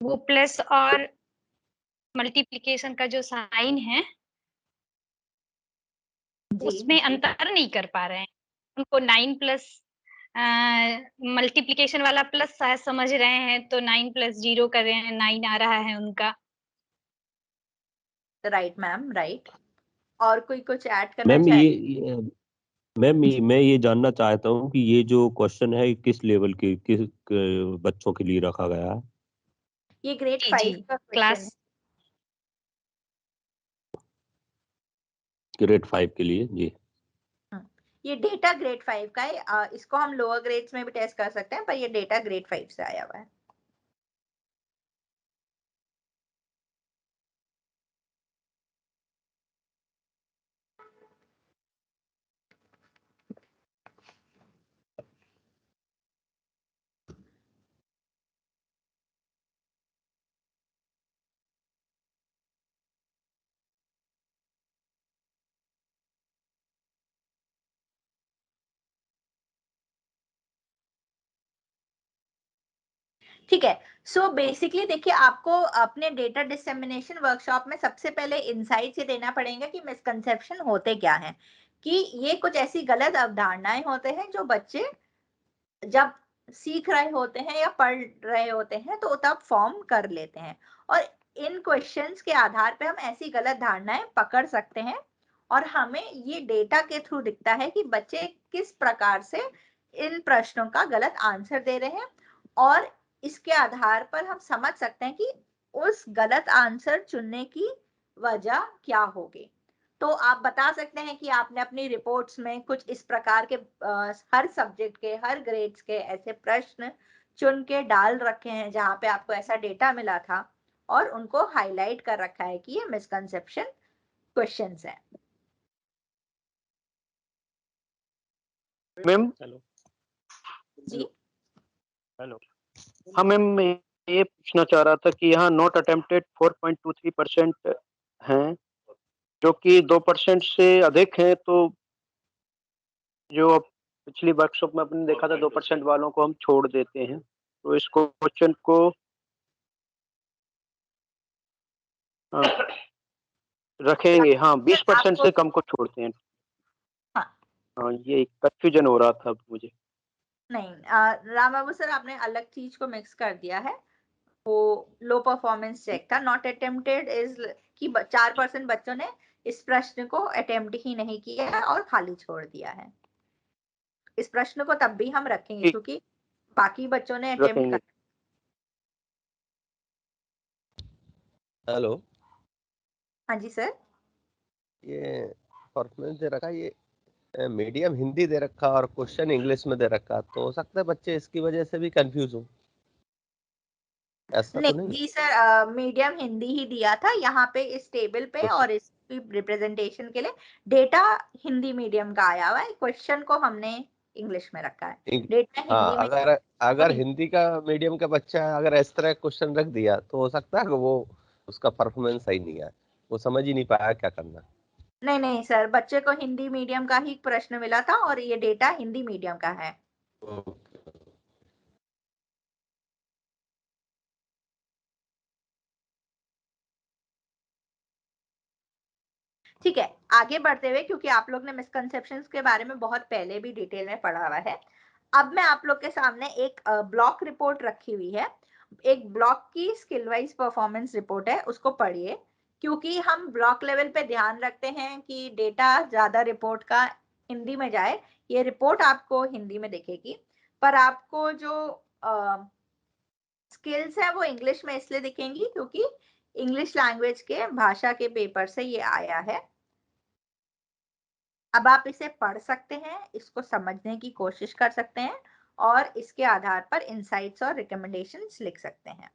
वो प्लस और मल्टीप्लिकेशन का जो साइन है उसमें अंतर नहीं कर पा रहे हैं। उनको 9+ मल्टीप्लिकेशन वाला प्लस शायद समझ रहे हैं, तो 9+0 कर रहे हैं, 9 आ रहा है उनका। Right ma'am, right. और कोई कुछ ऐड करना मैम चाहे? मैं ये जानना चाहता हूँ कि ये जो क्वेश्चन है किस लेवल के किस बच्चों के लिए रखा गया है? ये ग्रेड जी 5 का क्वेश्चन क्लास है। ग्रेड 5 के लिए जी। ये डेटा ग्रेड 5 का है। इसको हम लोअर ग्रेड्स में भी टेस्ट कर सकते हैं, पर ये डेटा ग्रेड 5 से आया हुआ है। ठीक है। सो बेसिकली देखिए, आपको अपने डेटा डिसेमिनेशन वर्कशॉप में सबसे पहले इनसाइट्स ये देना पड़ेगा कि मिसकंसेप्शन होते क्या हैं, कि ये कुछ ऐसी गलत अवधारणाएं होते हैं जो बच्चे जब सीख रहे होते हैं या पढ़ रहे होते हैं तो तब फॉर्म कर लेते हैं, और इन क्वेश्चंस के आधार पे हम ऐसी गलत धारणाएं पकड़ सकते हैं, और हमें ये डेटा के थ्रू दिखता है कि बच्चे किस प्रकार से इन प्रश्नों का गलत आंसर दे रहे हैं, और इसके आधार पर हम समझ सकते हैं कि उस गलत आंसर चुनने की वजह क्या होगी। तो आप बता सकते हैं कि आपने अपनी रिपोर्ट्स में कुछ इस प्रकार के हर सब्जेक्ट के हर ग्रेड्स के ऐसे प्रश्न चुन के डाल रखे हैं जहां पे आपको ऐसा डेटा मिला था, और उनको हाईलाइट कर रखा है कि ये मिसकंसेप्शन क्वेश्चंस हैं। मैम हेलो जी हेलो। हाँ मैम, मैं ये पूछना चाह रहा था कि यहाँ नॉट अटेम्प्टेड 4.23% हैं, जो कि 2% से अधिक है। तो जो अब पिछली वर्कशॉप में आपने देखा था 2% वालों को हम छोड़ देते हैं, तो इस क्वेश्चन को रखेंगे। हाँ, 20% से कम को छोड़ते हैं। हाँ, ये कंफ्यूजन हो रहा था अब मुझे। नहीं, राम बाबू सर, आपने अलग चीज को मिक्स कर दिया है। वो लो परफॉर्मेंस चेक था। नॉट अटेम्प्टेड इज कि 4% बच्चों ने इस प्रश्न को अटेम्प्ट ही नहीं किया है और खाली छोड़ दिया है। इस प्रश्न को तब भी हम रखेंगे क्योंकि बाकी बच्चों ने अटेम्प्ट रखेंगे। कर। हेलो, हाँ जी सर। ये परफॉर्मेंस दे रखा, ये मीडियम हिंदी दे रखा और क्वेश्चन इंग्लिश में दे रखा, तो हो सकता है बच्चे इसकी वजह से भी कंफ्यूज हो। ऐसा तो नहीं नहीं? जी सर, मीडियम हिंदी ही दिया था यहाँ पे इस टेबल पे, अच्छा। और इसकी रिप्रेजेंटेशन के लिए डेटा हिंदी मीडियम का आया हुआ है, क्वेश्चन को हमने इंग्लिश में रखा है। डेटा हाँ, हिंदी में अगर अगर हिंदी। हिंदी का मीडियम का बच्चा अगर इस तरह क्वेश्चन रख दिया तो हो सकता है कि वो उसका परफॉर्मेंस सही नहीं आया, वो समझ ही नहीं पाया क्या करना। नहीं नहीं सर, बच्चे को हिंदी मीडियम का ही प्रश्न मिला था और ये डेटा हिंदी मीडियम का है। ठीक है, आगे बढ़ते हुए, क्योंकि आप लोग ने मिसकंसेप्शंस के बारे में बहुत पहले भी डिटेल में पढ़ा हुआ है, अब मैं आप लोग के सामने एक ब्लॉक रिपोर्ट रखी हुई है। एक ब्लॉक की स्किल वाइज परफॉर्मेंस रिपोर्ट है, उसको पढ़िए, क्योंकि हम ब्लॉक लेवल पे ध्यान रखते हैं कि डेटा ज्यादा रिपोर्ट का हिंदी में जाए। ये रिपोर्ट आपको हिंदी में दिखेगी, पर आपको जो स्किल्स है वो इंग्लिश में इसलिए दिखेंगी क्योंकि इंग्लिश लैंग्वेज के भाषा के पेपर से ये आया है। अब आप इसे पढ़ सकते हैं, इसको समझने की कोशिश कर सकते हैं, और इसके आधार पर इंसाइट्स और रिकमेंडेशंस लिख सकते हैं।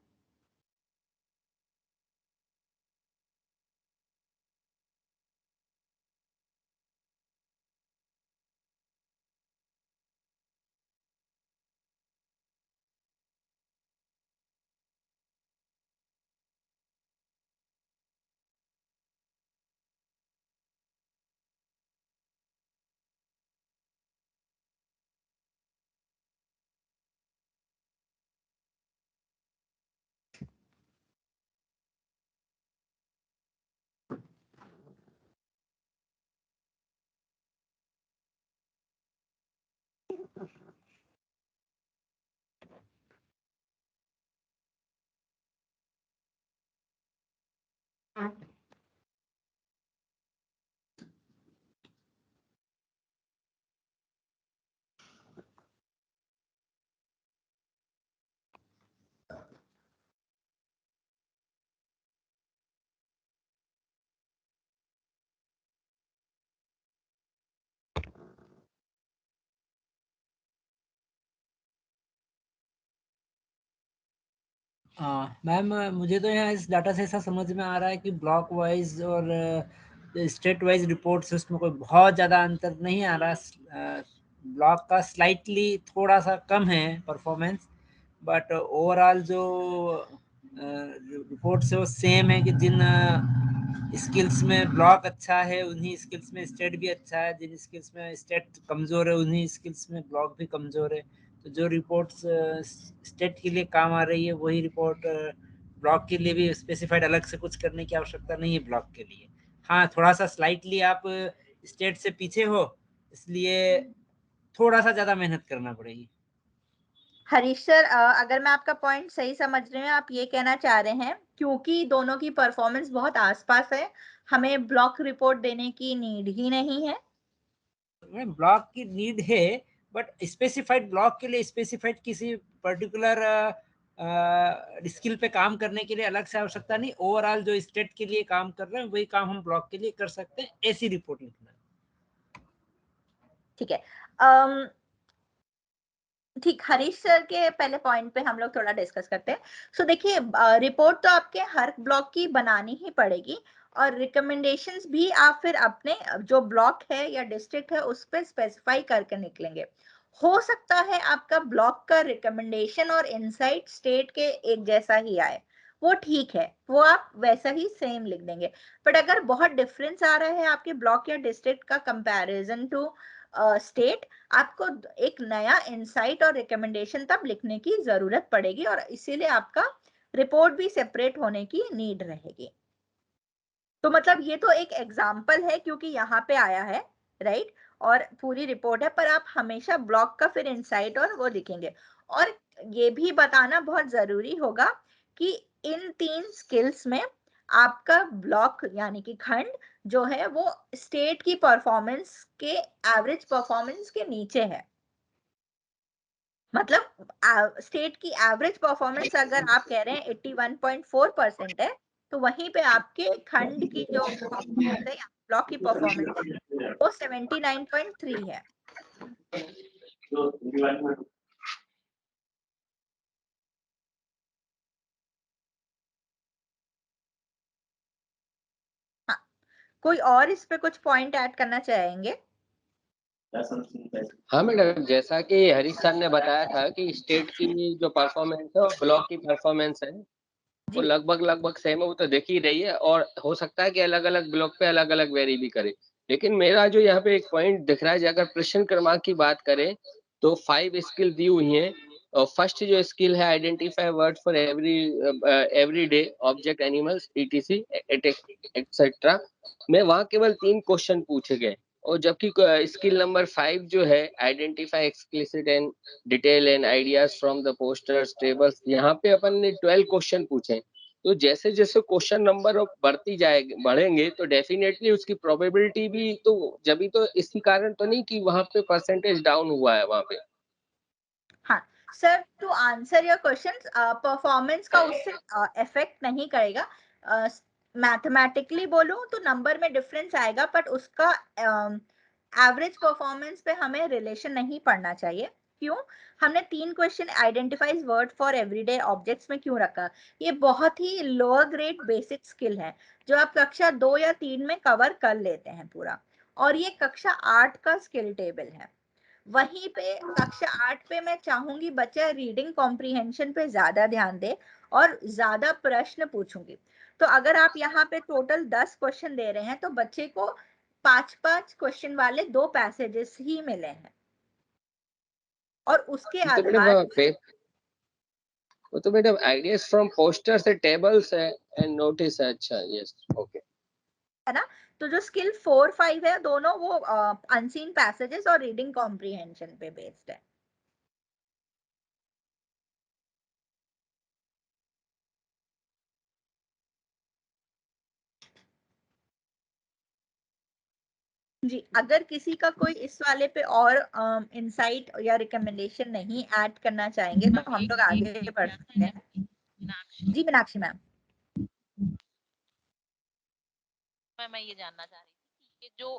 मैम मुझे तो यहाँ इस डाटा से ऐसा समझ में आ रहा है कि ब्लॉक वाइज और स्टेट वाइज रिपोर्ट्स उसमें कोई बहुत ज़्यादा अंतर नहीं आ रहा। ब्लॉक का स्लाइटली थोड़ा सा कम है परफॉर्मेंस, बट ओवरऑल जो रिपोर्ट्स है वो सेम है कि जिन स्किल्स में ब्लॉक अच्छा है उन्हीं स्किल्स में स्टेट भी अच्छा है, जिन स्किल्स में स्टेट कमज़ोर है उन्हीं स्किल्स में ब्लॉक भी कमज़ोर है। तो जो रिपोर्ट्स स्टेट के लिए काम आ रही है वही रिपोर्ट ब्लॉक के लिए भी स्पेसिफाइड अलग से कुछ करने की आवश्यकता नहीं है ब्लॉक के लिए। हाँ, थोड़ा सा स्लाइटली आप स्टेट से पीछे हो, इसलिए थोड़ा सा ज़्यादा मेहनत करना पड़ेगी। हरीश सर, अगर मैं आपका पॉइंट सही समझ रही हूँ, आप ये कहना चाह रहे हैं क्योंकि दोनों की परफॉर्मेंस बहुत आसपास है, हमें ब्लॉक रिपोर्ट देने की नीड ही नहीं है। ब्लॉक की नीड है, बट स्पेसिफाइड ब्लॉक के लिए स्पेसिफाइड किसी पर्टिकुलर स्किल पे काम करने के लिए अलग से आवश्यकता नहीं। ओवरऑल जो स्टेट के लिए काम कर रहे हैं वही काम हम ब्लॉक के लिए कर सकते हैं, ऐसी रिपोर्ट लिखना। ठीक है। ठीक, हरीश सर के पहले पॉइंट पे हम लोग थोड़ा डिस्कस करते हैं। सो देखिए, रिपोर्ट तो आपके हर ब्लॉक की बनानी ही पड़ेगी और रिकमेंडेशंस भी आप फिर अपने जो ब्लॉक है या डिस्ट्रिक्ट है उस पर स्पेसिफाई करके निकलेंगे। हो सकता है आपका ब्लॉक का रिकमेंडेशन और इनसाइट स्टेट के एक जैसा ही आए, वो ठीक है, वो आप वैसा ही सेम लिख देंगे। बट अगर बहुत डिफरेंस आ रहा है आपके ब्लॉक या डिस्ट्रिक्ट का कंपैरिजन टू स्टेट, आपको एक नया इंसाइट और रिकमेंडेशन तब लिखने की जरूरत पड़ेगी और इसीलिए आपका रिपोर्ट भी सेपरेट होने की नीड रहेगी। तो मतलब ये तो एक एग्जाम्पल है क्योंकि यहाँ पे आया है, राइट, और पूरी रिपोर्ट है, पर आप हमेशा ब्लॉक का फिर इंसाइट और वो लिखेंगे। और ये भी बताना बहुत जरूरी होगा कि इन 3 स्किल्स में आपका ब्लॉक यानी कि खंड जो है वो स्टेट की परफॉर्मेंस के एवरेज परफॉर्मेंस के नीचे है। मतलब स्टेट की एवरेज परफॉर्मेंस अगर आप कह रहे हैं 81.4% है, तो वहीं पे आपके खंड की जो परफॉर्मेंस है, ब्लॉक की परफॉर्मेंस है, वो 79.3 है। हाँ, कोई और इस पे कुछ पॉइंट ऐड करना चाहेंगे? हाँ मैडम, जैसा कि हरीश सर ने बताया था कि स्टेट की जो परफॉर्मेंस है और ब्लॉक की परफॉर्मेंस है वो लगभग सेम है, वो तो देख ही रही है, और हो सकता है कि अलग अलग ब्लॉक पे अलग अलग वेरी भी करे। लेकिन मेरा जो यहाँ पे एक पॉइंट दिख रहा है, अगर प्रश्न क्रमांक की बात करें तो 5 स्किल दी हुई हैं, और फर्स्ट जो स्किल है identify word for every day object animals etc etcetera, में वहाँ केवल 3 क्वेश्चन पूछे गए। और जबकि स्किल नंबर 5 जो है identify explicit and detail and ideas from the posters tables, यहाँ पे अपन ने 12 क्वेश्चन पूछे। तो जैसे जैसे क्वेश्चन नंबर बढ़ेंगे तो डेफिनेटली उसकी प्रोबेबिलिटी भी तो, जब तो इसी कारण तो नहीं कि वहां पे परसेंटेज डाउन हुआ है वहां पे। हाँ sir, to answer your question, performance का उससे इफेक्ट नहीं करेगा। मैथमेटिकली बोलूं तो नंबर में डिफरेंस आएगा, बट उसका एवरेज परफॉर्मेंस पे हमें रिलेशन नहीं पड़ना चाहिए। क्यों? हमने 3 question identifies word for everyday objects में क्यों रखा? ये बहुत ही लोअर ग्रेड बेसिक स्किल है जो आप कक्षा 2 या 3 में कवर कर लेते हैं पूरा, और ये कक्षा 8 का स्किल टेबल है। वहीं पे कक्षा 8 पे मैं चाहूंगी बच्चा रीडिंग कॉम्प्रिहेंशन पे ज्यादा ध्यान दे और ज्यादा प्रश्न पूछूंगी। तो अगर आप यहाँ पे टोटल 10 क्वेश्चन दे रहे हैं तो बच्चे को 5-5 क्वेश्चन वाले 2 पैसेजेस ही मिले हैं, और उसके तो आधार वो तो मैडम आइडियाज फ्रॉम पोस्टर्स है, टेबल्स है एंड नोटिस है। अच्छा, यस, ओके, है ना। तो जो स्किल 4-5 है दोनों वो अनसीन पैसेजेस और रीडिंग कॉम्प्रिहेंशन पे बेस्ड है। जी, अगर किसी का कोई इस वाले पे और इंसाइट या रिकमेंडेशन नहीं ऐड करना चाहेंगे तो हम लोग आगे बढ़ सकते हैं। जी मीनाक्षी मैम। मैं ये जानना चाह रही थी कि ये जो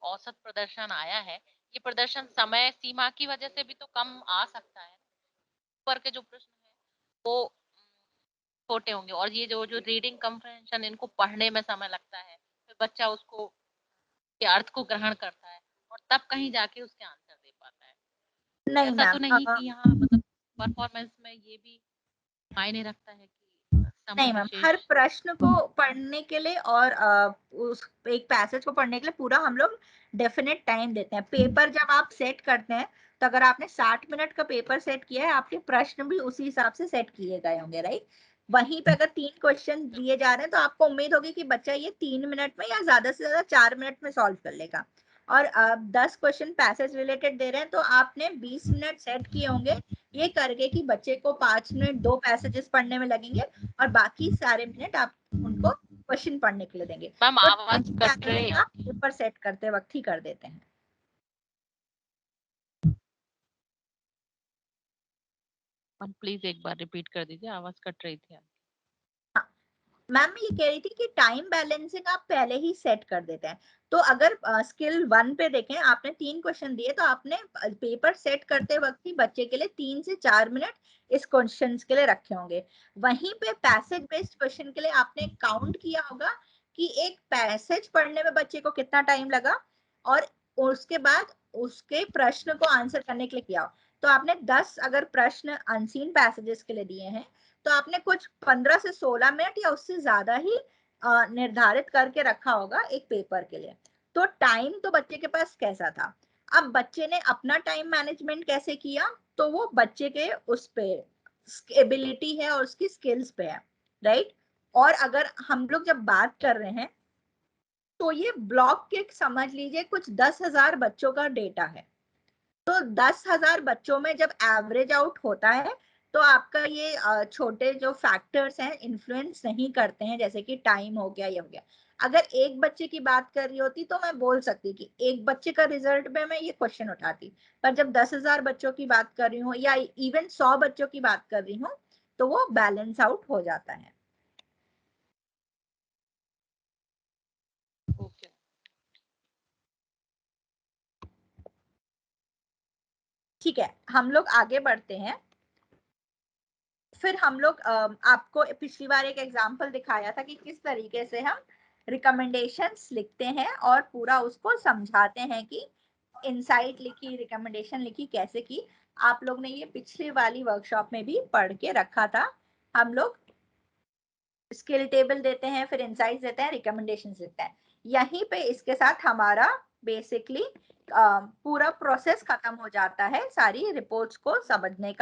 औसत प्रदर्शन आया है, ये प्रदर्शन समय सीमा की वजह से भी तो कम आ सकता है। ऊपर के जो प्रश्न है वो छोटे होंगे और ये जो जो रीडिंग कम्प्रहेंशन, इनको पढ़ने में समय लगता है, फिर बच्चा उसको के अर्थ को ग्रहण करता है और तब कहीं जाके उसके आंसर दे पाता है। नहीं ऐसा तो मैम, नहीं कि यहाँ मतलब परफॉर्मेंस में ये भी मायने रखता है कि समय नहीं मैम, हर विशेष। प्रश्न को पढ़ने के लिए और उस एक पैसेज को पढ़ने के लिए पूरा हम लोग डेफिनेट टाइम देते हैं। पेपर जब आप सेट करते हैं तो अगर आपने 60 मिनट का पेपर सेट किया है, आपके प्रश्न भी उसी हिसाब से सेट किए गए होंगे, राइट। वहीं पे अगर 3 क्वेश्चन दिए जा रहे हैं तो आपको उम्मीद होगी कि बच्चा ये 3 मिनट में या ज्यादा से ज्यादा 4 मिनट में सॉल्व कर लेगा। और 10 क्वेश्चन पैसेज रिलेटेड दे रहे हैं तो आपने 20 मिनट सेट किए होंगे ये करके कि बच्चे को 5 मिनट 2 पैसेजेस पढ़ने में लगेंगे और बाकी सारे मिनट आप उनको क्वेश्चन पढ़ने के लिए देंगे। मैम तो आवाज कट रही है आप पेपर सेट करते वक्त ही कर देते हैं। प्लीज एक बार रिपीट कर दीजिए, आवाज कट रही थी। मैम मैं ये कह रही थी कि टाइम बैलेंसिंग आप पहले ही सेट कर देते हैं। तो अगर स्किल 1 पे देखें, आपने 3 क्वेश्चन दिए तो आपने पेपर सेट करते वक्त ही बच्चे के लिए 3 से 4 मिनट इस क्वेश्चंस के लिए रखे होंगे। वहीं पे पैसेज बेस्ड क्वेश्चन के लिए आपने काउंट किया होगा कि एक पैसेज पढ़ने में बच्चे को कितना टाइम लगा और उसके बाद उसके प्रश्न को आंसर करने के लिए किया। तो आपने 10 अगर प्रश्न अनसीन पैसेजेस के लिए दिए हैं तो आपने कुछ 15 से 16 मिनट या उससे ज्यादा ही निर्धारित करके रखा होगा एक पेपर के लिए। तो टाइम तो बच्चे के पास कैसा था, अब बच्चे ने अपना टाइम मैनेजमेंट कैसे किया तो वो बच्चे के उस पे एबिलिटी है और उसकी स्किल्स पे है, राइट। और अगर हम लोग जब बात कर रहे हैं तो ये ब्लॉक के समझ लीजिए कुछ 10,000 बच्चों का डेटा है। तो 10,000 बच्चों में जब एवरेज आउट होता है तो आपका ये छोटे जो फैक्टर्स हैं इन्फ्लुएंस नहीं करते हैं, जैसे कि टाइम हो गया, ये हो गया। अगर एक बच्चे की बात कर रही होती तो मैं बोल सकती कि एक बच्चे का रिजल्ट में मैं ये क्वेश्चन उठाती, पर जब 10,000 बच्चों की बात कर रही हूँ या इवन 100 बच्चों की बात कर रही हूँ तो वो बैलेंस आउट हो जाता है। ठीक है, हम लोग आगे बढ़ते हैं। फिर हम लोग आपको पिछली बार एक एग्जांपल दिखाया था कि किस तरीके से हम रिकमेंडेशंस लिखते हैं और पूरा उसको समझाते हैं कि इनसाइट लिखी, रिकमेंडेशन लिखी, कैसे की। आप लोग ने ये पिछली वाली वर्कशॉप में भी पढ़ के रखा था। हम लोग स्किल टेबल देते हैं, फिर इनसाइट्स देते हैं, रिकमेंडेशंस देते हैं। यहीं पे इसके साथ हमारा बेसिकली पूरा प्रोसेस खत्म हो जाता है सारी रिपोर्ट्स को समझने का।